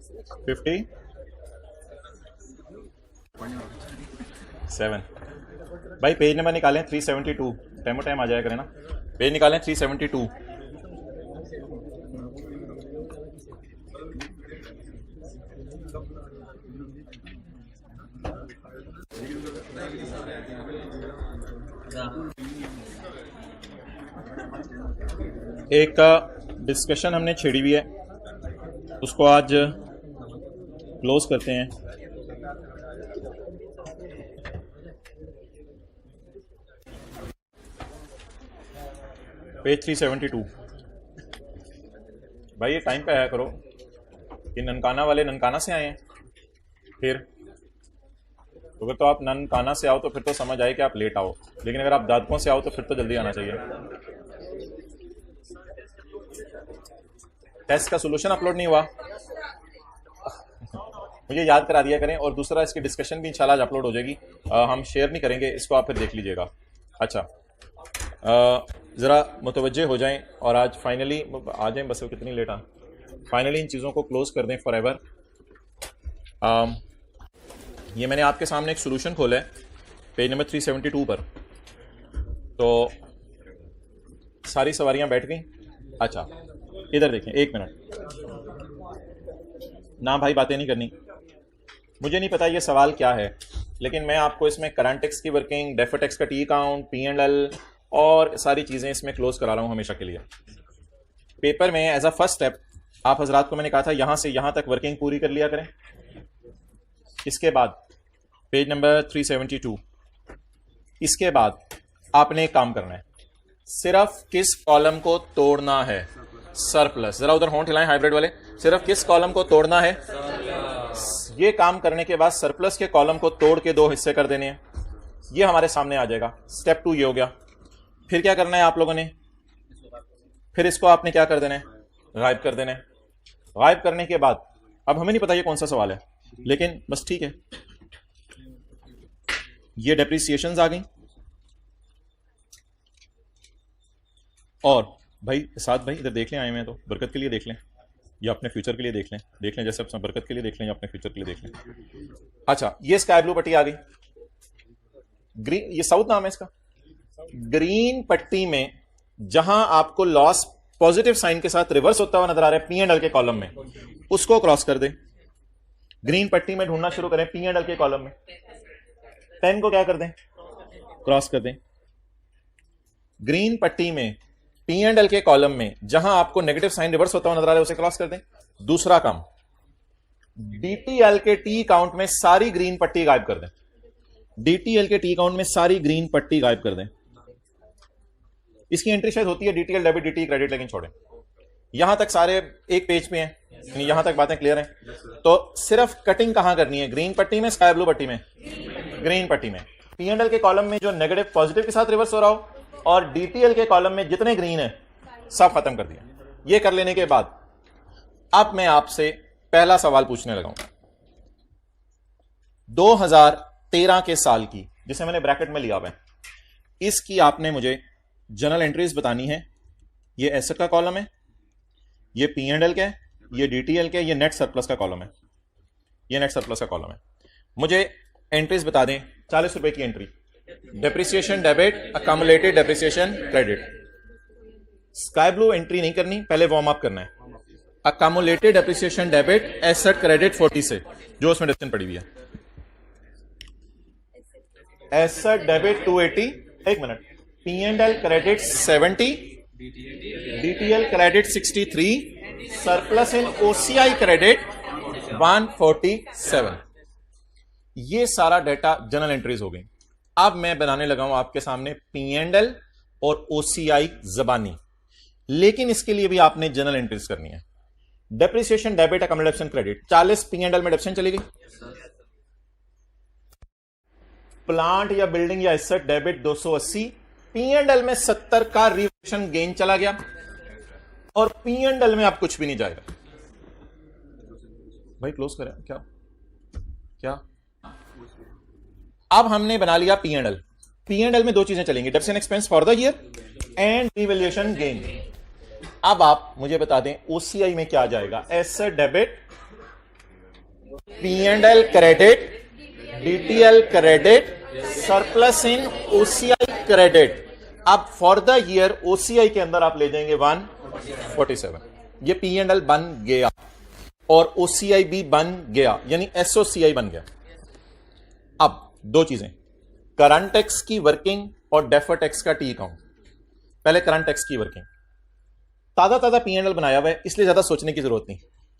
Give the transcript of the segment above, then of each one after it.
57। भाई page number निकालें 372, टाइमो टाइम आ जाया करें ना। पेज निकालें 372। एक डिस्कशन हमने छेड़ी हुई है, उसको आज क्लोज करते हैं। पेज 372। भाई ये टाइम पे आया करो कि ननकाना वाले ननकाना से आए हैं। फिर अगर तो आप ननकाना से आओ तो फिर तो समझ आए कि आप लेट आओ, लेकिन अगर आप दादकों से आओ तो फिर तो जल्दी आना चाहिए। टेस्ट का सॉल्यूशन अपलोड नहीं हुआ, मुझे याद करा दिया करें। और दूसरा, इसकी डिस्कशन भी इंशाल्लाह आज अपलोड हो जाएगी, हम शेयर नहीं करेंगे इसको, आप फिर देख लीजिएगा। अच्छा, ज़रा मुतवज्जे हो जाएं और आज फाइनली आ जाएं। बस वो कितनी लेट आ, फाइनली इन चीज़ों को क्लोज कर दें फॉर एवर। ये मैंने आपके सामने एक सोल्यूशन खोला है पेज नंबर 372 पर। तो सारी सवारियां बैठ गई। अच्छा इधर देखें, एक मिनट ना भाई, बातें नहीं करनी। मुझे नहीं पता ये सवाल क्या है, लेकिन मैं आपको इसमें करंट टैक्स की वर्किंग, डेफर्ड टैक्स का टी अकाउंट, P&L और सारी चीज़ें इसमें क्लोज करा रहा हूँ हमेशा के लिए। पेपर में एज अ फर्स्ट स्टेप आप हजरात को मैंने कहा था यहाँ से यहाँ तक वर्किंग पूरी कर लिया करें। इसके बाद पेज नंबर 372, इसके बाद आपने एक काम करना है, सिर्फ किस कॉलम को तोड़ना है? सरप्लस। जरा उधर होंठ हिलाएं हाइब्रिड वाले, सिर्फ किस कॉलम को तोड़ना है? ये काम करने के बाद सरप्लस के कॉलम को तोड़ के दो हिस्से कर देने हैं, ये हमारे सामने आ जाएगा। स्टेप 2 ये हो गया। फिर क्या करना है आप लोगों ने? फिर इसको आपने क्या कर देना है? गायब कर देना है। गायब करने के बाद अब हमें नहीं पता ये कौन सा सवाल है, लेकिन बस ठीक है, ये डेप्रिसिएशंस आ गई। और भाई साथ भाई इधर देख लें, आए हुए हैं तो बरकत के लिए देख लें या अपने फ्यूचर के लिए देख लें, जैसे अपना बरकत के लिए देख लें या अपने फ्यूचर के लिए देख लें। अच्छा, ये स्काई ब्लू पट्टी आ गई, ग्रीन, ये साउथ नाम है इसका। ग्रीन पट्टी में जहां आपको लॉस पॉजिटिव साइन के साथ रिवर्स होता हुआ नजर आ रहा है P&L के कॉलम में, उसको क्रॉस कर दे। ग्रीन पट्टी में ढूंढना शुरू करें P&L के कॉलम में, 10 को क्या कर दें? क्रॉस कर दें। ग्रीन पट्टी में P&L के कॉलम में जहां आपको नेगेटिव साइन रिवर्स होता हुआ नजर आ रहा है, उसे क्रॉस कर दें। दूसरा काम, DTL के टी अकाउंट में सारी ग्रीन पट्टी गायब कर दें। DTL के टी अकाउंट में सारी ग्रीन पट्टी गायब कर दें। इसकी एंट्री शायद होती है DTL डेबिट, DTE क्रेडिट, लेकिन छोड़ें। यहां तक सारे एक पेज पे हैं, यहां तक बातें क्लियर हैं। तो सिर्फ कटिंग कहां करनी है? ग्रीन पट्टी में, स्काई ब्लू पट्टी में? ग्रीन पट्टी में। P&L के कॉलम में जो नेगेटिव पॉजिटिव के साथ रिवर्स हो रहा हो, और DTL के कॉलम में जितने ग्रीन है सब खत्म कर दिया। ये कर लेने के बाद अब मैं आपसे पहला सवाल पूछने लगा हूं। 2013 के साल की, जिसे मैंने ब्रैकेट में लिया हुआ है, इसकी आपने मुझे जर्नल एंट्रीज बतानी है। ये एसेट का कॉलम है, ये P&L का है, ये DTL का है, ये नेट सरप्लस का कॉलम है, ये नेट सरप्लस का कॉलम है। मुझे एंट्रीज बता दें। 40 रुपए की entry, depreciation debit, accumulated depreciation credit. Sky blue entry नहीं करनी, पहले वार्म अप करना है। Accumulated depreciation debit, asset credit 40 से, जो उसमें डिस्टेंस पड़ी हुई है। एसेट डेबिट 280, एक minute, P&L credit 70, DTL credit 63, surplus in OCI credit 147। ये सारा डाटा जनरल एंट्रीज हो गई। अब मैं बनाने लगा हूं आपके सामने P&L और OCI जबानी, लेकिन इसके लिए भी आपने जनरल एंट्रीज करनी है। Depreciation debit, accumulation credit 40, P&L में डेप्रिसिएशन चली गई। प्लांट या बिल्डिंग या एसेट डेबिट 280, P&L में 70 का रिवैल्यूएशन गेन चला गया, और P&L में अब कुछ भी नहीं जाएगा। भाई क्लोज करें क्या क्या? अब हमने बना लिया P&L में दो चीजें चलेंगी, deps and expense for the year and revaluation gain. अब आप मुझे बता दें OCI में क्या जाएगा? Asset debit P&L credit, DTL credit, surplus in OCI credit. अब फॉर द ईयर OCI के अंदर आप ले जाएंगे 147। ये P&L बन गया और OCI भी बन गया, यानी SOCI बन गया। अब दो चीजें, करंट टैक्स की वर्किंग और डेफर्ड टैक्स का टी अकाउंट। पहले करंट टैक्स की वर्किंग, ताजा ताजा P&L बनाया हुआ है, इसलिए ज्यादा सोचने की जरूरत नहीं।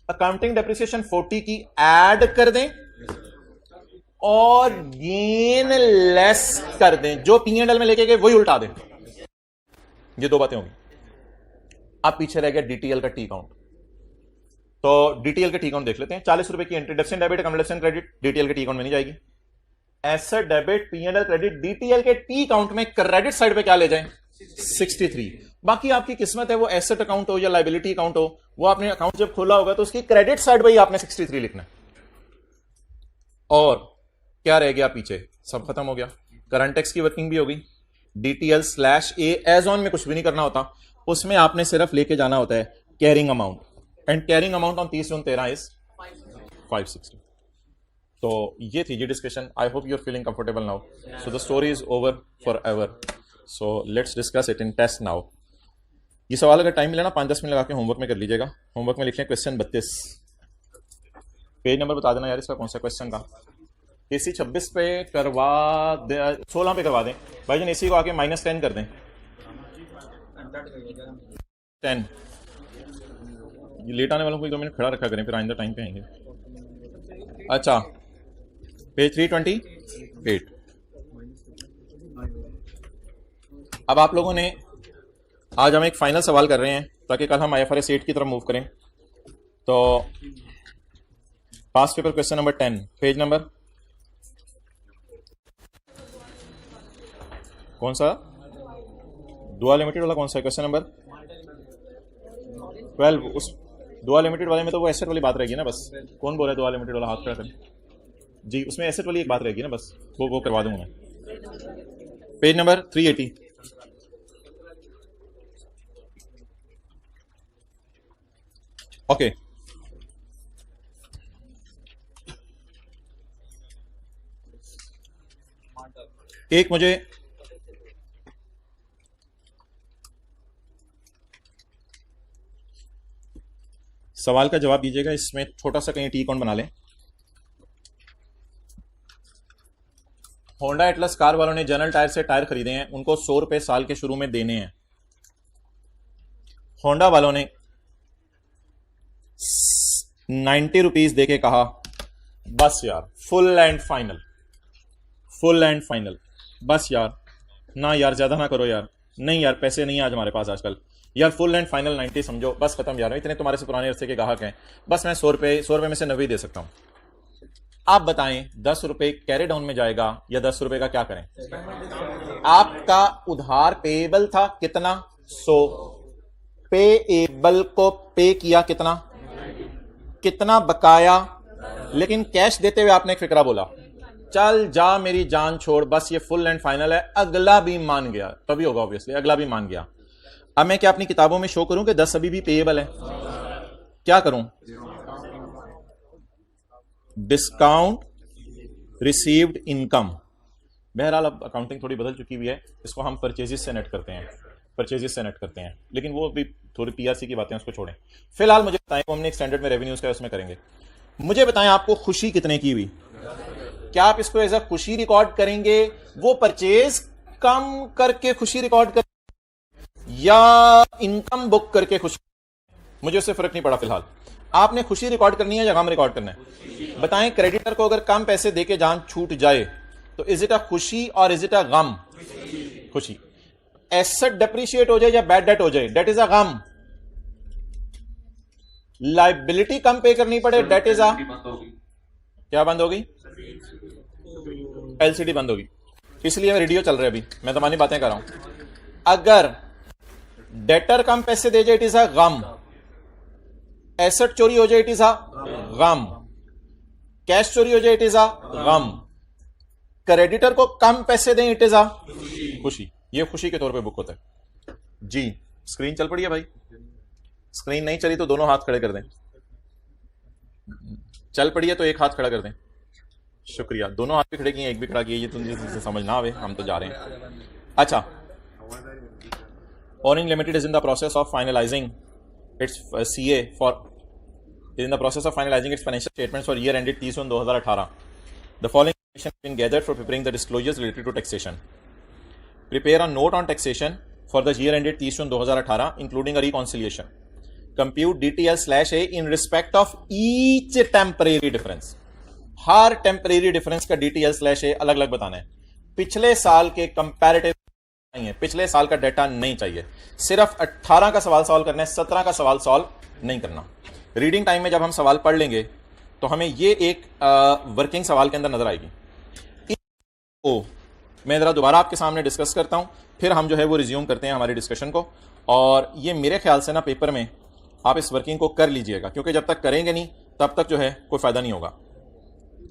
अकाउंटिंग डेप्रिसिएशन 40 की ऐड कर दें और गेन लेस कर दें, जो P&L में लेके गए वही उल्टा दें। ये दो बातें होंगी। अब पीछे रह गया DTL का टी अकाउंट। तो DTL के टी अकाउंट देख लेते हैं। 40 रुपए की entry, depreciation debit, accommodation credit DTL के टी अकाउंट में नहीं जाएगी। Asset debit, P&L credit, DTL के टी अकाउंट में क्रेडिट साइड पे क्या ले जाएं? 63। बाकी आपकी किस्मत है, वो एसेट अकाउंट हो या लायबिलिटी अकाउंट हो, वो आपने अकाउंट जब खोला होगा तो उसकी क्रेडिट साइड पे ही आपने 63 लिखना है। और क्या रह गया पीछे? सब खत्म हो गया। करंट टैक्स की वर्किंग भी होगी। DTL/A एज ऑन में कुछ भी नहीं करना होता, उसमें आपने सिर्फ लेके जाना होता है carrying amount, and carrying amount on 30 June 13 is 560। तो ये थी जी discussion. I hope you are feeling comfortable now. So the story is over for ever. So let's discuss it in test now. ये सवाल अगर टाइम मिला ना 5-10 minute लगा के होमवर्क में कर लीजिएगा। होमवर्क में लिखें क्वेश्चन 32। पेज नंबर बता देना यार इसका, कौन सा क्वेश्चन का। AC 26 पे करवा दे, 16 पे करवा दें भाई जान। AC को आके -10 कर दें, 10। ये लेट आने वालों को 2 मिनट खड़ा रखा करें, फिर आइंदा टाइम पे आएंगे। अच्छा, पेज 328। अब आप लोगों ने, आज हम एक फाइनल सवाल कर रहे हैं ताकि कल हम IFRS 8 की तरफ मूव करें। तो past paper question number 10, page number कौन सा? दुआ लिमिटेड वाला कौन सा है? Question number 12। उस दुआ लिमिटेड वाले में तो वो एसेट वाली बात रहेगी ना बस। कौन बोल रहा है दुआ लिमिटेड वाला? हाथ खड़ा करें जी। उसमें एसेट वाली एक बात रहेगी ना बस, वो करवा दूंगा मैं। Page number 380। ओके, एक मुझे सवाल का जवाब दीजिएगा, इसमें छोटा सा कहीं टी अकाउंट बना लें। होंडा एटलस कार वालों ने जनरल टायर से टायर खरीदे हैं, उनको 100 रुपए साल के शुरू में देने हैं। होंडा वालों ने 90 रुपीज देके कहा बस यार full and final, full and final, बस यार ना यार ज्यादा ना करो यार, नहीं यार पैसे नहीं है आज हमारे पास आजकल यार, फुल एंड फाइनल 90 समझो, बस खत्म यार, इतने तुम्हारे से पुराने अरसे के ग्राहक हैं, बस मैं 100 रुपए में से 90 दे सकता हूं। आप बताएं 10 रुपए कैरी डाउन में जाएगा या 10 रुपए का क्या करें? आपका उधार पेएबल था कितना? 100। पेएबल को पे किया कितना? कितना बकाया? लेकिन कैश देते हुए आपने एक फिक्रा बोला, चल जा मेरी जान छोड़, बस ये फुल एंड फाइनल है। अगला भी मान गया, तभी होगा ऑब्वियसली, अगला भी मान गया। अब मैं क्या अपनी किताबों में शो करूं कि 10 अभी भी पेएबल है? क्या करूं? Discount received income. बहरहाल अब अकाउंटिंग थोड़ी बदल चुकी हुई है, इसको हम परचेजेस से नेट करते हैं, परचेजेस से नेट करते हैं, लेकिन वो भी थोड़ी PRC की बातें, उसको छोड़ें। फिलहाल मुझे बताएं, हमने एक स्टैंडर्ड में रेवेन्यूज का उसमें करेंगे। मुझे बताएं आपको खुशी कितने की हुई? क्या आप इसको एज अ खुशी रिकॉर्ड करेंगे, वो परचेज कम करके खुशी रिकॉर्ड कर, या इनकम बुक करके खुशी? मुझे उससे फर्क नहीं पड़ा। फिलहाल आपने खुशी रिकॉर्ड करनी है या गम रिकॉर्ड करना है? बताएं, क्रेडिटर को अगर कम पैसे देके जान छूट जाए तो इज इट अ खुशी और इज इट अ गम? खुशी। एसेट डेप्रिशिएट हो जाए या बैड डेट हो जाए, debt is a gum. Liability कम पे करनी पड़े, डेट इज अ, क्या बंद होगी? LCD बंद होगी। इसलिए रेडियो चल रहा है अभी, मैं तमानी बातें कर रहा हूं। अगर डेटर कम पैसे दे जाए इट इज अ गम, एसेट चोरी हो जाए इट इज अ गम, कैश चोरी हो जाए इट इज अ गम, क्रेडिटर को कम पैसे दें इट इज अ खुशी। ये खुशी के तौर पे बुक होता है जी। स्क्रीन चल पड़ी है भाई? स्क्रीन नहीं चली तो दोनों हाथ खड़े कर दें। चल पड़ी है तो एक हाथ खड़ा कर दें। शुक्रिया। दोनों हाथ भी खड़े किए, एक भी खड़ा किया, ये तो समझ ना आवे, हम तो जा रहे हैं। अच्छा, Orient Limited is in the process of finalizing its CA for is in the process of finalizing its financial statements for year ended 30/2018. The following information has been gathered for preparing the disclosures related to taxation. Prepare a note on taxation for the year ended 30/2018, including a reconciliation. Compute DTL/A in respect of each temporary difference. Her temporary difference का DTL/A अलग अलग बताना है। पिछले साल के comparative नहीं है, पिछले साल का डेटा नहीं चाहिए। सिर्फ 18 का सवाल सॉल्व करना है, 17 का सवाल सॉल्व नहीं करना। रीडिंग टाइम में जब हम सवाल पढ़ लेंगे तो हमें ये एक वर्किंग सवाल के अंदर नजर आएगी। मैं जरा दोबारा आपके सामने डिस्कस करता हूं, फिर हम जो है वो रिज्यूम करते हैं हमारी डिस्कशन को। और ये मेरे ख्याल से ना पेपर में आप इस वर्किंग को कर लीजिएगा, क्योंकि जब तक करेंगे नहीं तब तक जो है कोई फायदा नहीं होगा।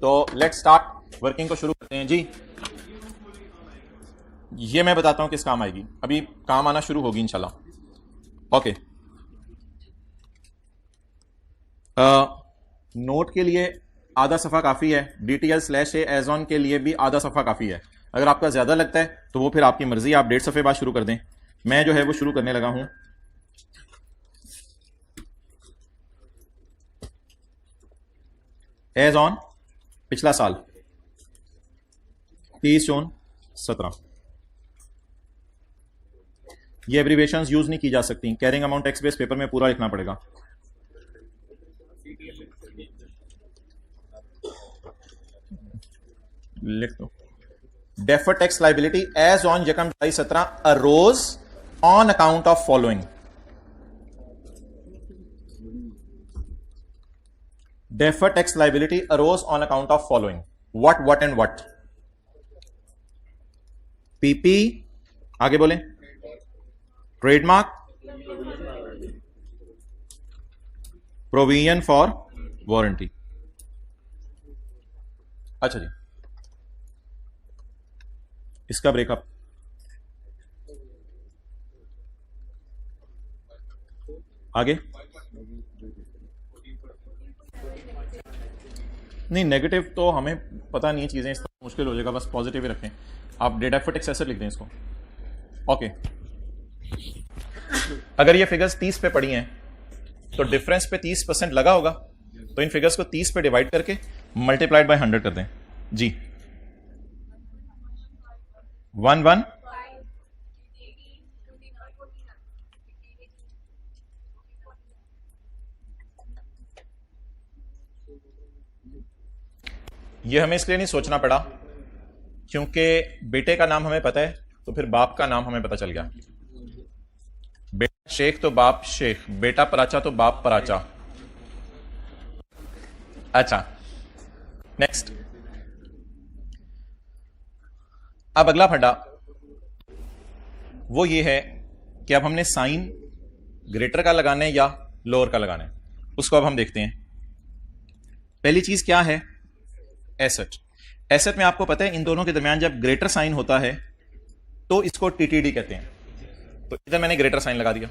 तो लेट्स स्टार्ट, वर्किंग को शुरू करते हैं जी। ये मैं बताता हूं किस काम आएगी, अभी काम आना शुरू होगी इंशाल्लाह। ओके, नोट के लिए आधा सफ़ा काफ़ी है, DTL/A एज ऑन के लिए भी आधा सफ़ा काफ़ी है। अगर आपका ज़्यादा लगता है तो वो फिर आपकी मर्जी, आप 1.5 सफ़े बाद शुरू कर दें। मैं जो है वो शुरू करने लगा हूं। एज ऑन पिछला साल 30/6/17। ये एब्रीवेशंस यूज नहीं की जा सकती। Carrying amount tax base paper में पूरा लिखना पड़ेगा। लिख दो। Deferred tax liability as on 1/17 arose on account of following. Deferred tax liability arose on account of following. What and what? PP, आगे बोले। Trademark, provision for warranty. अच्छा जी, इसका ब्रेकअप। आगे नहीं, नेगेटिव तो हमें पता नहीं है, चीज़ें इस तरह मुश्किल हो जाएगा, बस पॉजिटिव ही रखें। आप डेटा फॉर टैक्स एसेट लिख दें इसको। ओके, अगर ये फिगर्स 30 पे पड़ी हैं तो डिफरेंस पे 30% लगा होगा, तो इन फिगर्स को 30 पे डिवाइड करके मल्टीप्लाइड बाय 100 कर दें जी। 1 ये हमें इसलिए नहीं सोचना पड़ा क्योंकि बेटे का नाम हमें पता है, तो फिर बाप का नाम हमें पता चल गया। बेटा शेख तो बाप शेख, बेटा पराचा तो बाप पराचा। अच्छा, नेक्स्ट। अब अगला फंडा वो ये है कि अब हमने साइन ग्रेटर का लगाना है या लोअर का लगाना है, उसको अब हम देखते हैं। पहली चीज क्या है? एसेट। एसेट में आपको पता है इन दोनों के दरमियान जब ग्रेटर साइन होता है तो इसको TTD कहते हैं। तो इधर मैंने ग्रेटर साइन लगा दिया।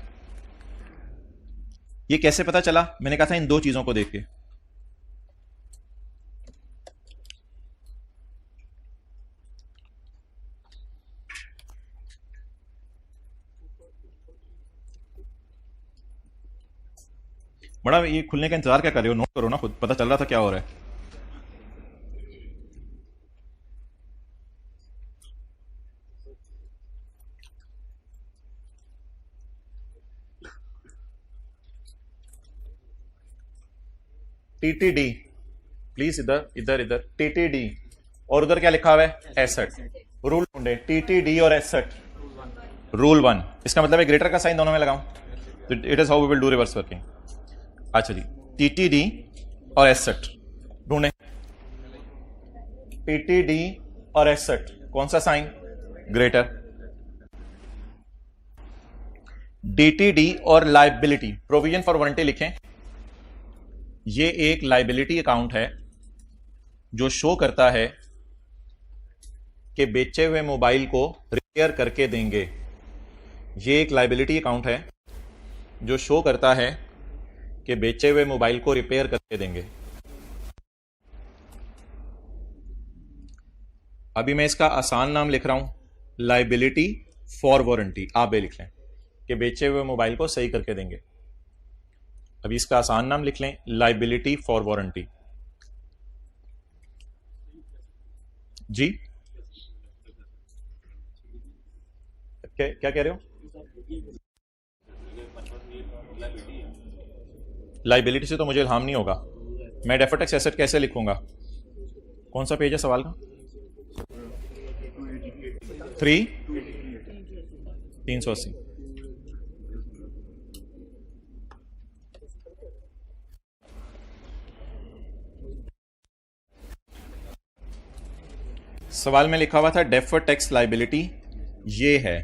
ये कैसे पता चला? मैंने कहा था इन दो चीजों को देख के। बड़ा ये खुलने का इंतजार क्या कर रहे हो? नोट करो ना, खुद पता चल रहा था क्या हो रहा है। TTD प्लीज, इधर इधर इधर TTD, और उधर क्या लिखा हुआ है? एसेट। रूल ढूंढे, TTD और एसेट। रूल 1, इसका मतलब है ग्रेटर का साइन दोनों में लगाऊं, तो it is how we will do reverse working. अच्छा जी, TTD और एसेट ढूंढे। TTD और एसेट, कौन सा साइन? ग्रेटर। DTD और लाइबिलिटी, प्रोविजन फॉर वारंटी लिखें। ये एक लाइबिलिटी अकाउंट है जो शो करता है कि बेचे हुए मोबाइल को रिपेयर करके देंगे। ये एक लाइबिलिटी अकाउंट है जो शो करता है कि बेचे हुए मोबाइल को रिपेयर करके देंगे। अभी मैं इसका आसान नाम लिख रहा हूं, लाइबिलिटी फॉर वारंटी। आप भी लिख लें कि बेचे हुए मोबाइल को सही करके देंगे। अभी इसका आसान नाम लिख लें, लाइबिलिटी फॉर वारंटी। जी क्या कह रहे हो? लाइबिलिटी से तो मुझे इल्हाम नहीं होगा, मैं डेफर्ड टैक्स एसेट कैसे लिखूंगा? कौन सा पेज है सवाल का? 380। सवाल में लिखा हुआ था डेफर्ड टैक्स लाइबिलिटी ये है,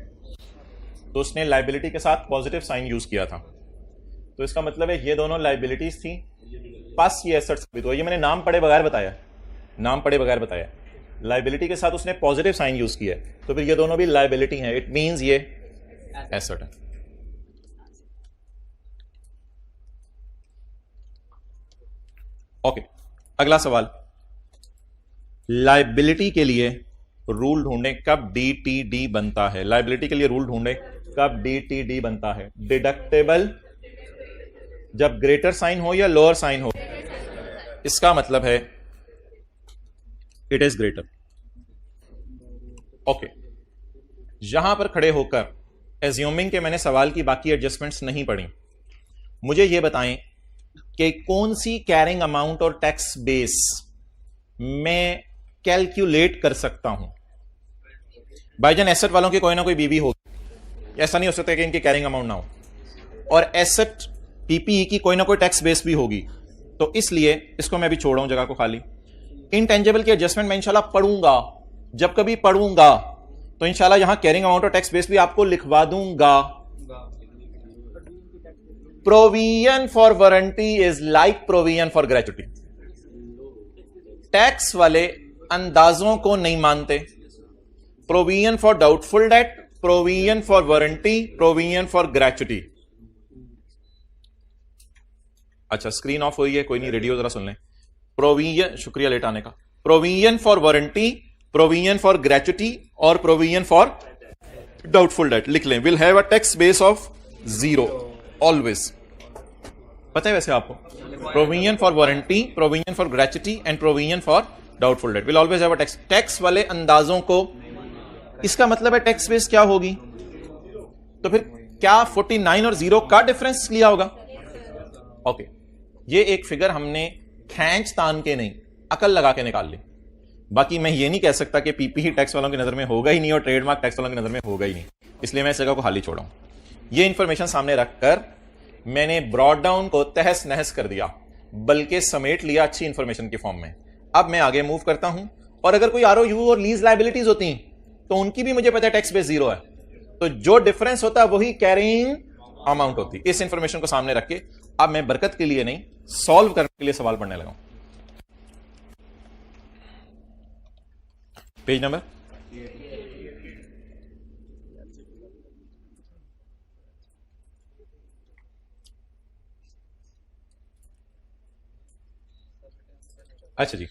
तो उसने लाइबिलिटी के साथ पॉजिटिव साइन यूज किया था, तो इसका मतलब है ये दोनों लाइबिलिटीज थी, पास ये एसेट साबित हुआ। ये मैंने नाम पढ़े बगैर बताया, लाइबिलिटी के साथ उसने पॉजिटिव साइन यूज किया है, तो फिर ये दोनों भी लाइबिलिटी हैं, इट मींस ये एसेट है। ओके, अगला सवाल, लाइबिलिटी के लिए रूल ढूंढें कब डीटीडी बनता है। लाइबिलिटी के लिए रूल ढूंढें कब डीटीडी बनता है। डिडक्टेबल जब ग्रेटर साइन हो या लोअर साइन हो, इसका मतलब है इट इज ग्रेटर। ओके, यहां पर खड़े होकर एज्यूमिंग के मैंने सवाल की बाकी एडजस्टमेंट्स नहीं पढ़ी, मुझे यह बताएं कि कौन सी कैरिंग अमाउंट और टैक्स बेस मैं कैलकुलेट कर सकता हूं। भाईजान एसेट वालों की कोई ना कोई बीवी होगी, ऐसा नहीं हो सकता कि इनकी कैरिंग अमाउंट ना हो, और एसेट पीपीई की कोई ना कोई टैक्स बेस भी होगी, तो इसलिए इसको मैं भी छोड़ रहा हूं जगह को खाली। इनटेंजिबल की एडजस्टमेंट मैं इंशाल्लाह पढ़ूंगा, जब कभी पढ़ूंगा तो इंशाल्लाह यहां कैरिंग अमाउंट और टैक्स बेस भी आपको लिखवा दूंगा। Provision for warranty is like provision for gratuity. Tax वाले अंदाजों को नहीं मानते। Provision for doubtful debt, provision for warranty, provision for gratuity. अच्छा, स्क्रीन ऑफ हुई है, कोई नहीं, रेडियो जरा सुन लें। प्रोविजन, शुक्रिया लेट आने का। Provision for warranty, provision for gratuity और प्रोविजन फॉर डाउटफुल डेट लिख लें। Will have a tax base of 0 always. पता है वैसे आपको, provision for warranty, provision for gratuity and provision for doubtful debt will always have a tax. Tax वाले अंदाजों को, इसका मतलब है टैक्स बेस क्या होगी, तो फिर क्या 49 और 0 का डिफरेंस लिया होगा? ओके, ये एक फिगर हमने खींच तान के नहीं, अकल लगा के निकाल ली। बाकी मैं ये नहीं कह सकता कि पीपीई टैक्स वालों की नजर में होगा ही नहीं और ट्रेडमार्क टैक्स वालों की नजर में होगा ही नहीं, इसलिए मैं इस जगह को खाली छोड़ा हूं। ये इंफॉर्मेशन सामने रखकर मैंने ब्रॉड डाउन को तहस नहस कर दिया, बल्कि समेट लिया अच्छी इंफॉर्मेशन के फॉर्म में। अब मैं आगे मूव करता हूं, और अगर कोई आरओयू और लीज लायबिलिटीज होती तो उनकी भी मुझे पता है टैक्स बेस 0 है, तो जो डिफरेंस होता है वही कैरिंग अमाउंट होती। इस इंफॉर्मेशन को सामने रख के अब मैं बरकत के लिए नहीं, सॉल्व करने के लिए सवाल पढ़ने लगा। पेज नंबर अच्छा जी,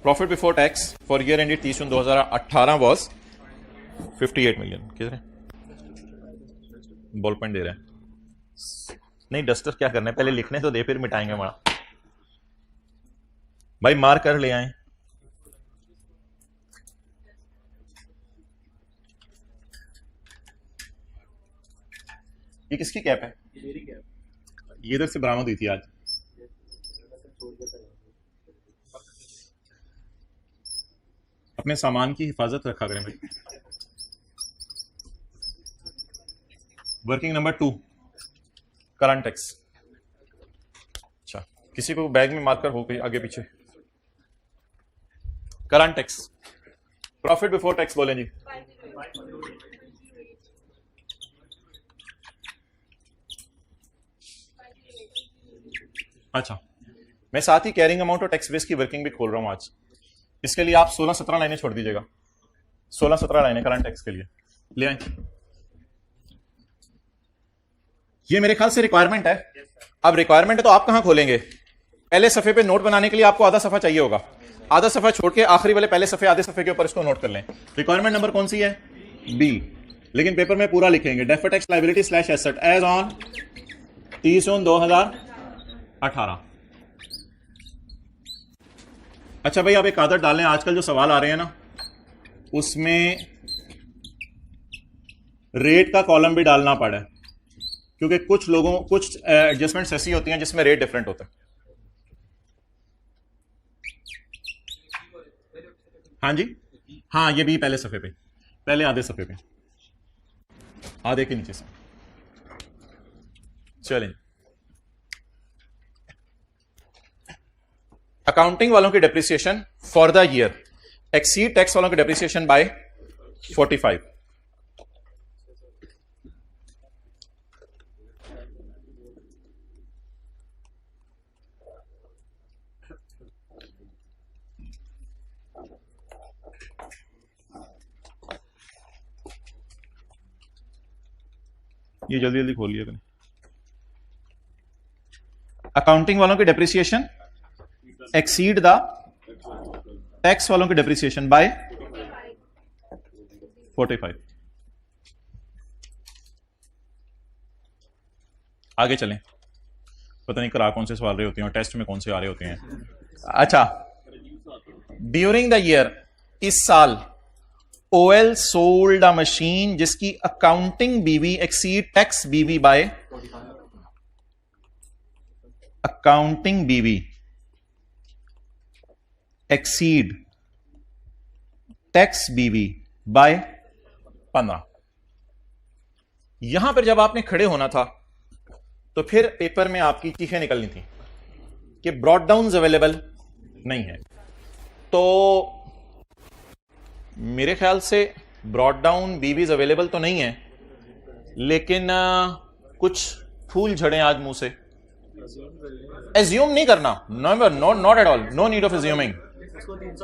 profit before tax for year ended 30 June 2018 was 58 million. किधर है बॉल पॉइंट? दे रहे हैं नहीं, डस्टर क्या करना है, पहले लिखने तो दे, फिर मिटाएंगे हमारा। भाई मार कर ले आए। ये किसकी कैप है? ये इधर से बरामद हुई थी आज। अपने सामान की हिफाजत रखा करें भाई। Working number 2, current tax. अच्छा, किसी को बैग में मार्कर हो गई आगे पीछे। Current tax, profit before tax बोलें जी। अच्छा, मैं साथ ही कैरिंग अमाउंट और टैक्स बेस की वर्किंग भी खोल रहा हूं आज। इसके लिए आप 16-17 लाइनें छोड़ दीजिएगा, 16-17 लाइनें करंट टैक्स के लिए ले आए। ये मेरे ख्याल से रिक्वायरमेंट है। अब रिक्वायरमेंट है तो आप कहां खोलेंगे? पहले सफे पे नोट बनाने के लिए आपको आधा सफा चाहिए होगा, आधा सफा छोड़ के आखिरी वाले पहले सफे आधे सफे के ऊपर इसको नोट कर लें। रिक्वायरमेंट नंबर कौन सी है? बी। लेकिन पेपर में पूरा लिखेंगे, deferred tax liability slash asset as on 30/9/2018। अच्छा भाई, आप एक आदत डालें, आजकल जो सवाल आ रहे हैं ना उसमें रेट का कॉलम भी डालना पड़ा है, क्योंकि कुछ लोगों कुछ एडजस्टमेंट्स ऐसी होती हैं जिसमें रेट डिफरेंट होता है। हाँ जी, हाँ ये भी पहले सफे पे, पहले आधे सफे पे, आधे के नीचे से। चलें, अकाउंटिंग वालों की depreciation for the year exceed tax वालों की डेप्रिसिएशन बाय 45। ये जल्दी जल्दी खोलिए। अकाउंटिंग वालों की डेप्रिसिएशन एक्सीड द टैक्स वालों की डेप्रिसिएशन बाय 45। आगे चलें, पता नहीं करा कौन से सवाल रहे होते हैं और टेस्ट में कौन से आ रहे होते हैं। अच्छा, ड्यूरिंग द ईयर, इस साल OL सोल्ड अ मशीन जिसकी accounting BV exceed tax BV bye, accounting BV exceed tax BV bye 15। यहां पर जब आपने खड़े होना था तो फिर पेपर में आपकी चीखें निकलनी थी कि ब्रॉड डाउन अवेलेबल नहीं है। तो मेरे ख्याल से ब्रॉड डाउन बीवीज अवेलेबल तो नहीं है, लेकिन कुछ फूल झड़े आज मुंह से। एज्यूम नहीं करना, not at all, no need of assuming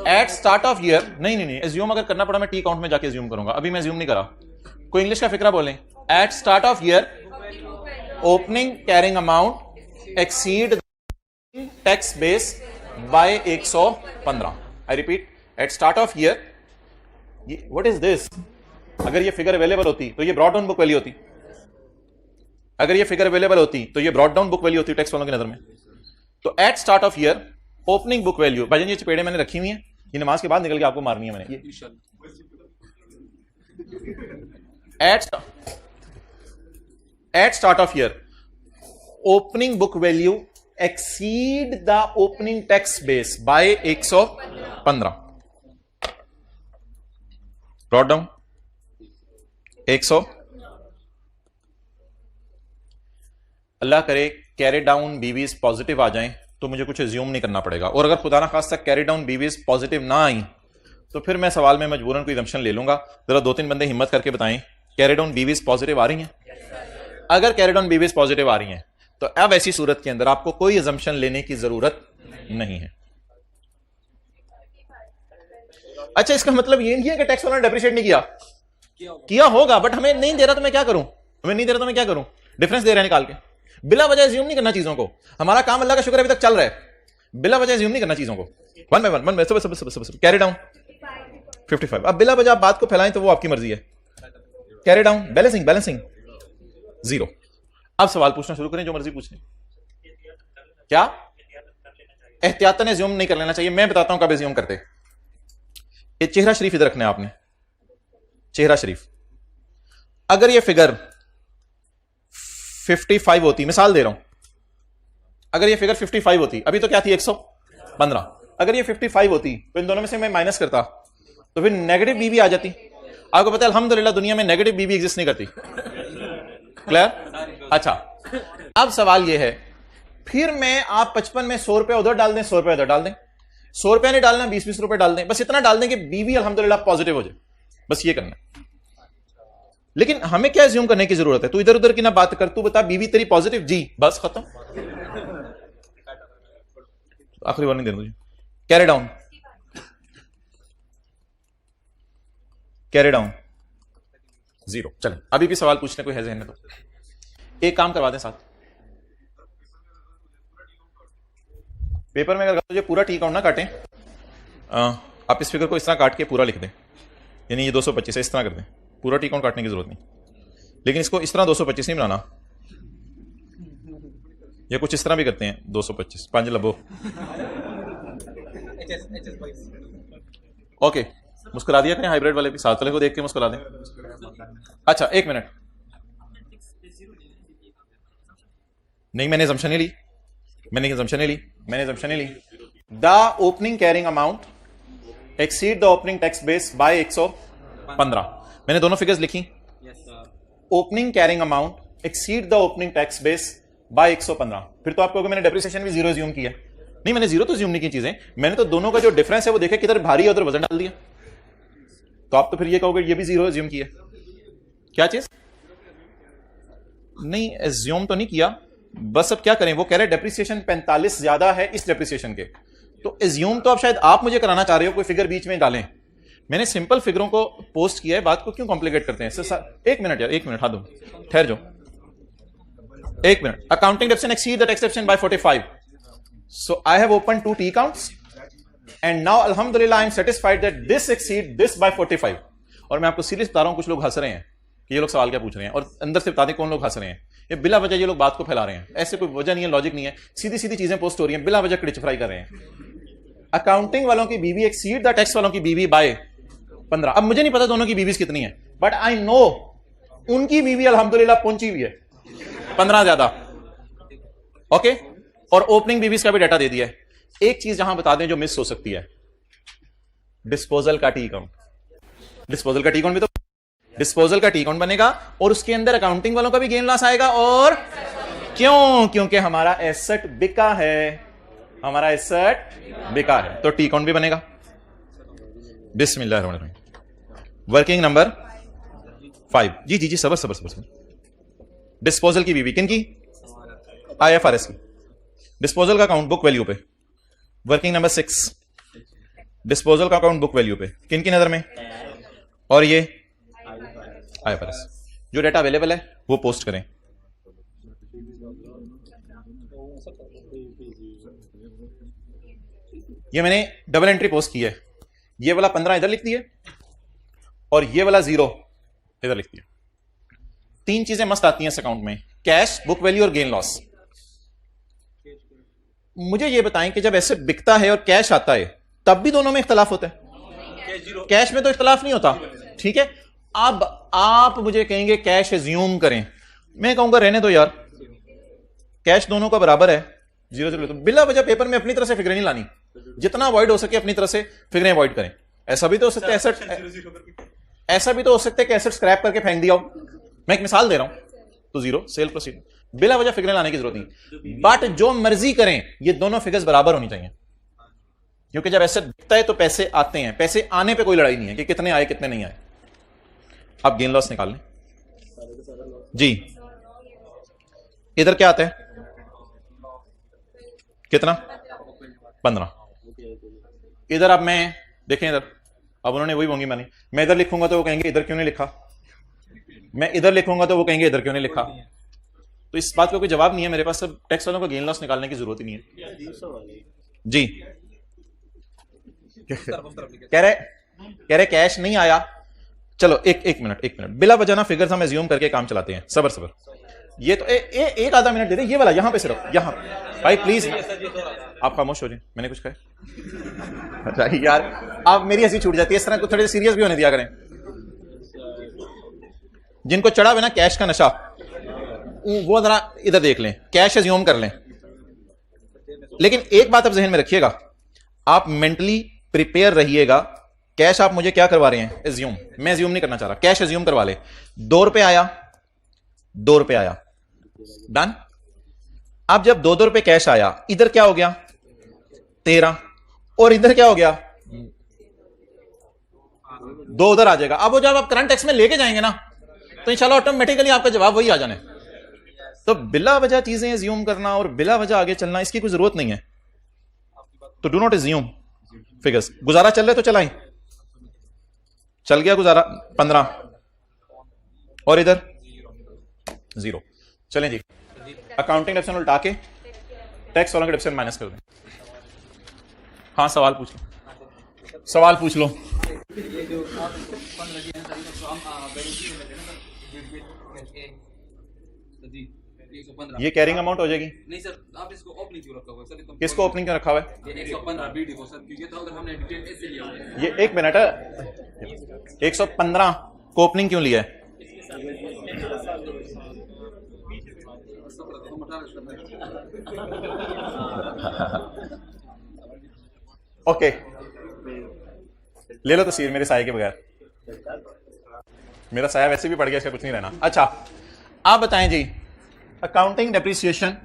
at start of year. नहीं, एज्यूम अगर करना पड़ा मैं टी काउंट में जाके एज्यूम करूंगा, अभी मैं एज्यूम नहीं करा। कोई इंग्लिश का फिक्रा बोलें। At start of year opening carrying amount exceed tax base by 115। I repeat, at start of year, what is this? अगर ये फिगर अवेलेबल होती तो ये ब्रॉड डाउन बुक वैल्यू होती, अगर ये फिगर अवेलेबल होती तो ये ब्रॉड डाउन बुक वैल्यू होती टैक्स वालों की नजर में। तो at start of year opening book value, भाईजान ये चपेड़े मैंने रखी हुई हैं, ये नमाज के बाद निकल के आपको मारनी है मैंने। At start of year opening book value exceed the opening tax base by 115। Brought down 100। अल्लाह करे कैरी डाउन बीवीज पॉजिटिव आ जाएं तो मुझे कुछ एज्यूम नहीं करना पड़ेगा, और अगर खुदा ना खास्ता कैरी डाउन बीवीज पॉजिटिव ना आई तो फिर मैं सवाल में मजबूरन कोई एजम्पशन ले लूंगा। जरा 2-3 बंदे हिम्मत करके बताएं, कैरी डाउन बीवीज पॉजिटिव आ रही हैं? अगर कैरी डाउन बीवीज पॉजिटिव आ रही हैं तो अब ऐसी सूरत के अंदर आपको कोई एजम्पशन लेने की जरूरत नहीं है। अच्छा, इसका मतलब ये नहीं है कि टैक्स वालों ने डेप्रिशिएट नहीं किया होगा, बट हमें नहीं दे रहा तो मैं क्या करूं? हमें नहीं दे रहा तो मैं क्या करूं? डिफरेंस दे रहा है निकाल के। बिला वजह एज्यूम नहीं करना चीजों को। हमारा काम अल्लाह का शुक्र अभी तक चल रहा है, बिला वजह एज्यूम नहीं करना चीजों को। One by one carry down 55। अब बिला वजह आप बात को फैलाएं तो वो आपकी मर्जी है। Carry down balancing 0। अब सवाल पूछना शुरू करें, जो मर्जी पूछ लें। क्या एहतियातन एज्यूम नहीं कर लेना चाहिए? मैं बताता हूं कब एज्यूम करते। ये चेहरा शरीफ इधर रखना है आपने, चेहरा शरीफ। अगर ये फिगर 55 होती, मिसाल दे रहा हूं, अगर ये फिगर 55 होती, अभी तो क्या थी 115, अगर ये 55 होती तो इन दोनों में से मैं माइनस करता तो फिर नेगेटिव बीवी आ जाती। आपको पता है अल्हम्दुलिल्लाह दुनिया में नेगेटिव बीवी एग्जिस्ट नहीं करती। क्लियर? अच्छा, अब सवाल ये है, फिर मैं आप 55 में 100 रुपए उधर डाल दें, 100 रुपए उधर डाल दें, 100 रुपया नहीं डालना, 20-20 रुपए डाल दें, बस इतना डाल दें कि बीवी अल्हम्दुलिल्लाह पॉजिटिव हो जाए, बस ये करना। लेकिन हमें क्या एज्यूम करने की जरूरत है? तू इधर उधर की ना बात कर, तू बता बीवी तेरी पॉजिटिव, जी, बस खत्म। आखिरी वार्निंग दे दूं, कैरी डाउन 0। चलें, अभी भी सवाल पूछने कोई है जहन में तो एक काम करवा दें साथ। पेपर में अगर तुझे पूरा टी काउंट ना काटें आप इस फिगर को इस तरह काट के पूरा लिख दें, यानी ये 225 है, इस तरह कर दें, पूरा टी काउंट काटने की जरूरत नहीं, लेकिन इसको इस तरह 225 नहीं बनाना, या कुछ इस तरह भी करते हैं 225 5 लबो। ओके, मुस्कुरा दिया करें हाइब्रिड वाले भी, साथ वाले को देख के मुस्कुरा दें। अच्छा एक मिनट, नहीं मैंने assumption नहीं ली, the opening carrying amount exceed the opening tax base by 115। मैंने दोनों फिगर्स लिखी, opening carrying amount exceed the opening tax base by 115। फिर तो आप कहोगे मैंने डेप्रिसिएशन भी 0 अज्यूम किया। नहीं, मैंने 0 तो अज्यूम नहीं की चीजें, मैंने तो दोनों का जो डिफरेंस है वो देखा, किधर भारी है उधर वजन डाल दिया। तो आप तो फिर ये कहोगे ये भी 0 अज्यूम किया। क्या चीज? नहीं, अज्यूम तो नहीं किया, बस अब क्या करें, वो कह रहे डेप्रिसिएशन 45 ज्यादा है इस डेप्रिसिएशन के, तो अज्यूम तो अब शायद आप मुझे कराना चाह रहे हो, कोई फिगर बीच में डालें। मैंने सिंपल फिगरों को पोस्ट किया है, बात को क्यों कॉम्प्लिकेट करते हैं? एक मिनट यार, एक मिनट, हाँ दो, ठहर जाओ एक minute. Accounting depreciation exceed the tax depreciation by 45, so I have open 2 T counts and now अल्हम्दुलिल्लाह I am satisfied that this exceed this by 45। और मैं आपको सीरियस बता रहा हूं, कुछ लोग हंस रहे हैं कि ये लोग सवाल क्या पूछ रहे हैं, और अंदर से बता दें कौन लोग हंस रहे हैं। ये बिला वजह ये लोग बात को फैला रहे हैं, ऐसे कोई वजह नहीं है, लॉजिक नहीं है, सीधी सीधी चीजें पोस्ट हो रही हैं, बिला वजह क्रिच फ्राई कर रहे हैं। अकाउंटिंग वालों की बीवी एक्सीड द टैक्स वालों की बीवी बाय 15। अब मुझे नहीं पता दोनों की बीवी कितनी है, बट आई नो उनकी बीवी अल्हम्दुलिल्लाह पहुंची हुई है 15 ज्यादा। ओके, और ओपनिंग बीवीज का भी डाटा दे दिया है। एक चीज जहां बता दें जो मिस हो सकती है, डिस्पोजल का टी काउंट। डिस्पोजल का टी काउंट भी तो डिस्पोजल का टी काउंट बनेगा और उसके अंदर अकाउंटिंग वालों का भी गेन लॉस आएगा। और क्यों? क्योंकि हमारा एसेट बिका है, हमारा एसेट बिका है, तो टी काउंट भी बनेगा। बिस्मिल्लाहिर्रहमानिर्रहीम। Working number 5। जी जी जी, सबर सबर सबर सबर। डिस्पोजल की बीवी किन की? IFRS की। डिस्पोजल का अकाउंट बुक वैल्यू पे। वर्किंग नंबर 6, डिस्पोजल का अकाउंट बुक वैल्यू पे किन की नजर में? और ये IFRS। जो डाटा अवेलेबल है वो पोस्ट करें। ये मैंने डबल एंट्री पोस्ट की है, ये वाला 15 इधर लिख दिए और ये वाला 0 इधर लिख दिया। 3 चीजें मस्त आती हैं इस अकाउंट में, कैश, बुक वैल्यू और गेन लॉस। मुझे ये बताएं कि जब ऐसे बिकता है और कैश आता है तब भी दोनों में इख्तलाफ होता है? कैश में तो इख्तलाफ नहीं होता, ठीक है। अब आप मुझे कहेंगे कैश एज्यूम करें, मैं कहूंगा रहने दो यार, कैश दोनों का बराबर है, 0 तो बिला वजह पेपर में अपनी तरफ से फिगरें नहीं लानी, जितना अवॉइड हो सके अपनी तरफ से फिगरें अवॉइड करें। ऐसा भी तो हो सकता है ऐसा भी तो हो सकता है कि एसेट स्क्रैप करके फेंक दिया हो, मैं एक मिसाल दे रहा हूं, तो 0 सेल प्रोसीड, बिला वजह फिगरें लाने की जरूरत नहीं। बट जो मर्जी करें ये दोनों फिगर्स बराबर होनी चाहिए, क्योंकि जब एसेट बिकता है तो पैसे आते हैं, पैसे आने पे कोई लड़ाई नहीं है कि कितने आए कितने नहीं आए। आप गेन लॉस निकाल लें जी। इधर क्या आता है? कितना? 15। इधर अब मैं देखें, इधर अब उन्होंने वही होंगी मानी, मैं इधर लिखूंगा तो वो कहेंगे इधर क्यों नहीं लिखा, मैं इधर लिखूंगा तो वो कहेंगे इधर क्यों नहीं लिखा। तो इस बात का कोई जवाब नहीं है मेरे पास, सब टैक्स वालों को गेन लॉस निकालने की जरूरत ही नहीं है जी। कह रहे कैश नहीं आया, चलो एक मिनट, बिला वजह ना फिगर्स हम एज्यूम करके काम चलाते हैं, सबर सबर। ये तो एक आधा मिनट दे दे, ये वाला यहां पे सिर्फ यहां भाई प्लीज आप खामोश हो जाए, मैंने कुछ कहा यार, आप मेरी हंसी छूट जाती है, इस तरह को थोड़े सीरियस भी होने दिया करें। जिनको चढ़ा हुआ ना कैश का नशा, वो जरा इधर देख लें, कैश एज्यूम कर लें। लेकिन एक बात आप जहन में रखिएगा, आप मेंटली प्रिपेयर रहिएगा। कैश आप मुझे क्या करवा रहे हैं? एज्यूम। मैं एज्यूम नहीं करना चाह रहा, कैश एज्यूम करवा ले। 2 रुपए आया, 2 रुपए आया, डन। अब जब 2 रुपए कैश आया, इधर क्या हो गया? 13, और इधर क्या हो गया? 2 उधर आ जाएगा। अब वो जब आप करंट टैक्स में लेके जाएंगे ना, तो इंशाल्लाह ऑटोमेटिकली आपका जवाब वही आ जाने। तो बिला वजह चीजें एज्यूम करना और बिला वजह आगे चलना, इसकी कोई जरूरत नहीं है। तो डू नॉट एज्यूम फिगर्स। गुजारा चल रहे तो चलाएं, चल गया गुजारा 15, और इधर 0। चलें जी, अकाउंटिंग डेप्सिएशन उल्टा के टैक्स वालों के डेप्सिएशन माइनस कर दें। हाँ, सवाल पूछ लें। सवाल पूछ लो। ये जो आप फंड लगे हैं सर, तो हम बैलेंस शीट में लेते हैं ना सर, तो जी 115 ये कैरिंग अमाउंट हो जाएगी। नहीं सर, आप इसको ओपनिंग क्यों रखा हुआ है सर? एकदम किसको ओपनिंग का रखा हुआ है? ये 115 बीडी को सर, क्योंकि तो अगर हमने डिटेल ऐसे लिया हुआ है। ये एक मिनट है, 115 को ओपनिंग क्यों लिया है? ओके, ले लो तस्वीर मेरे साये के बगैर। मेरा साया वैसे भी पड़ गया, इसका कुछ नहीं रहना। अच्छा, आप बताएं जी, अकाउंटिंग डेप्रिसिएशन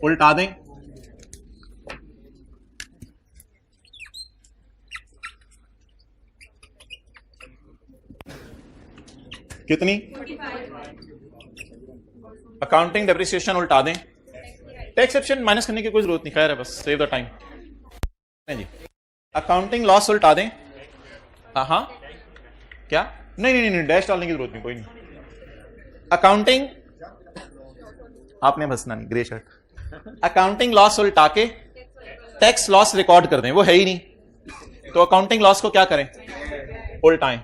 उल्टा दें, कितनी? अकाउंटिंग डेप्रिसिएशन उल्टा दें, टैक्स एक्सेप्शन माइनस करने की कोई जरूरत नहीं, खैर है, बस सेव द टाइम। जी, अकाउंटिंग लॉस उल्टा दें। हाँ, क्या? नहीं नहीं नहीं, डैश डालने की जरूरत नहीं, कोई नहीं। अकाउंटिंग, आपने बसना नहीं, ग्रे शर्ट। अकाउंटिंग लॉस उल्टा के टैक्स लॉस रिकॉर्ड कर दें, वो है ही नहीं, तो अकाउंटिंग लॉस को क्या करें? उल्टाएं।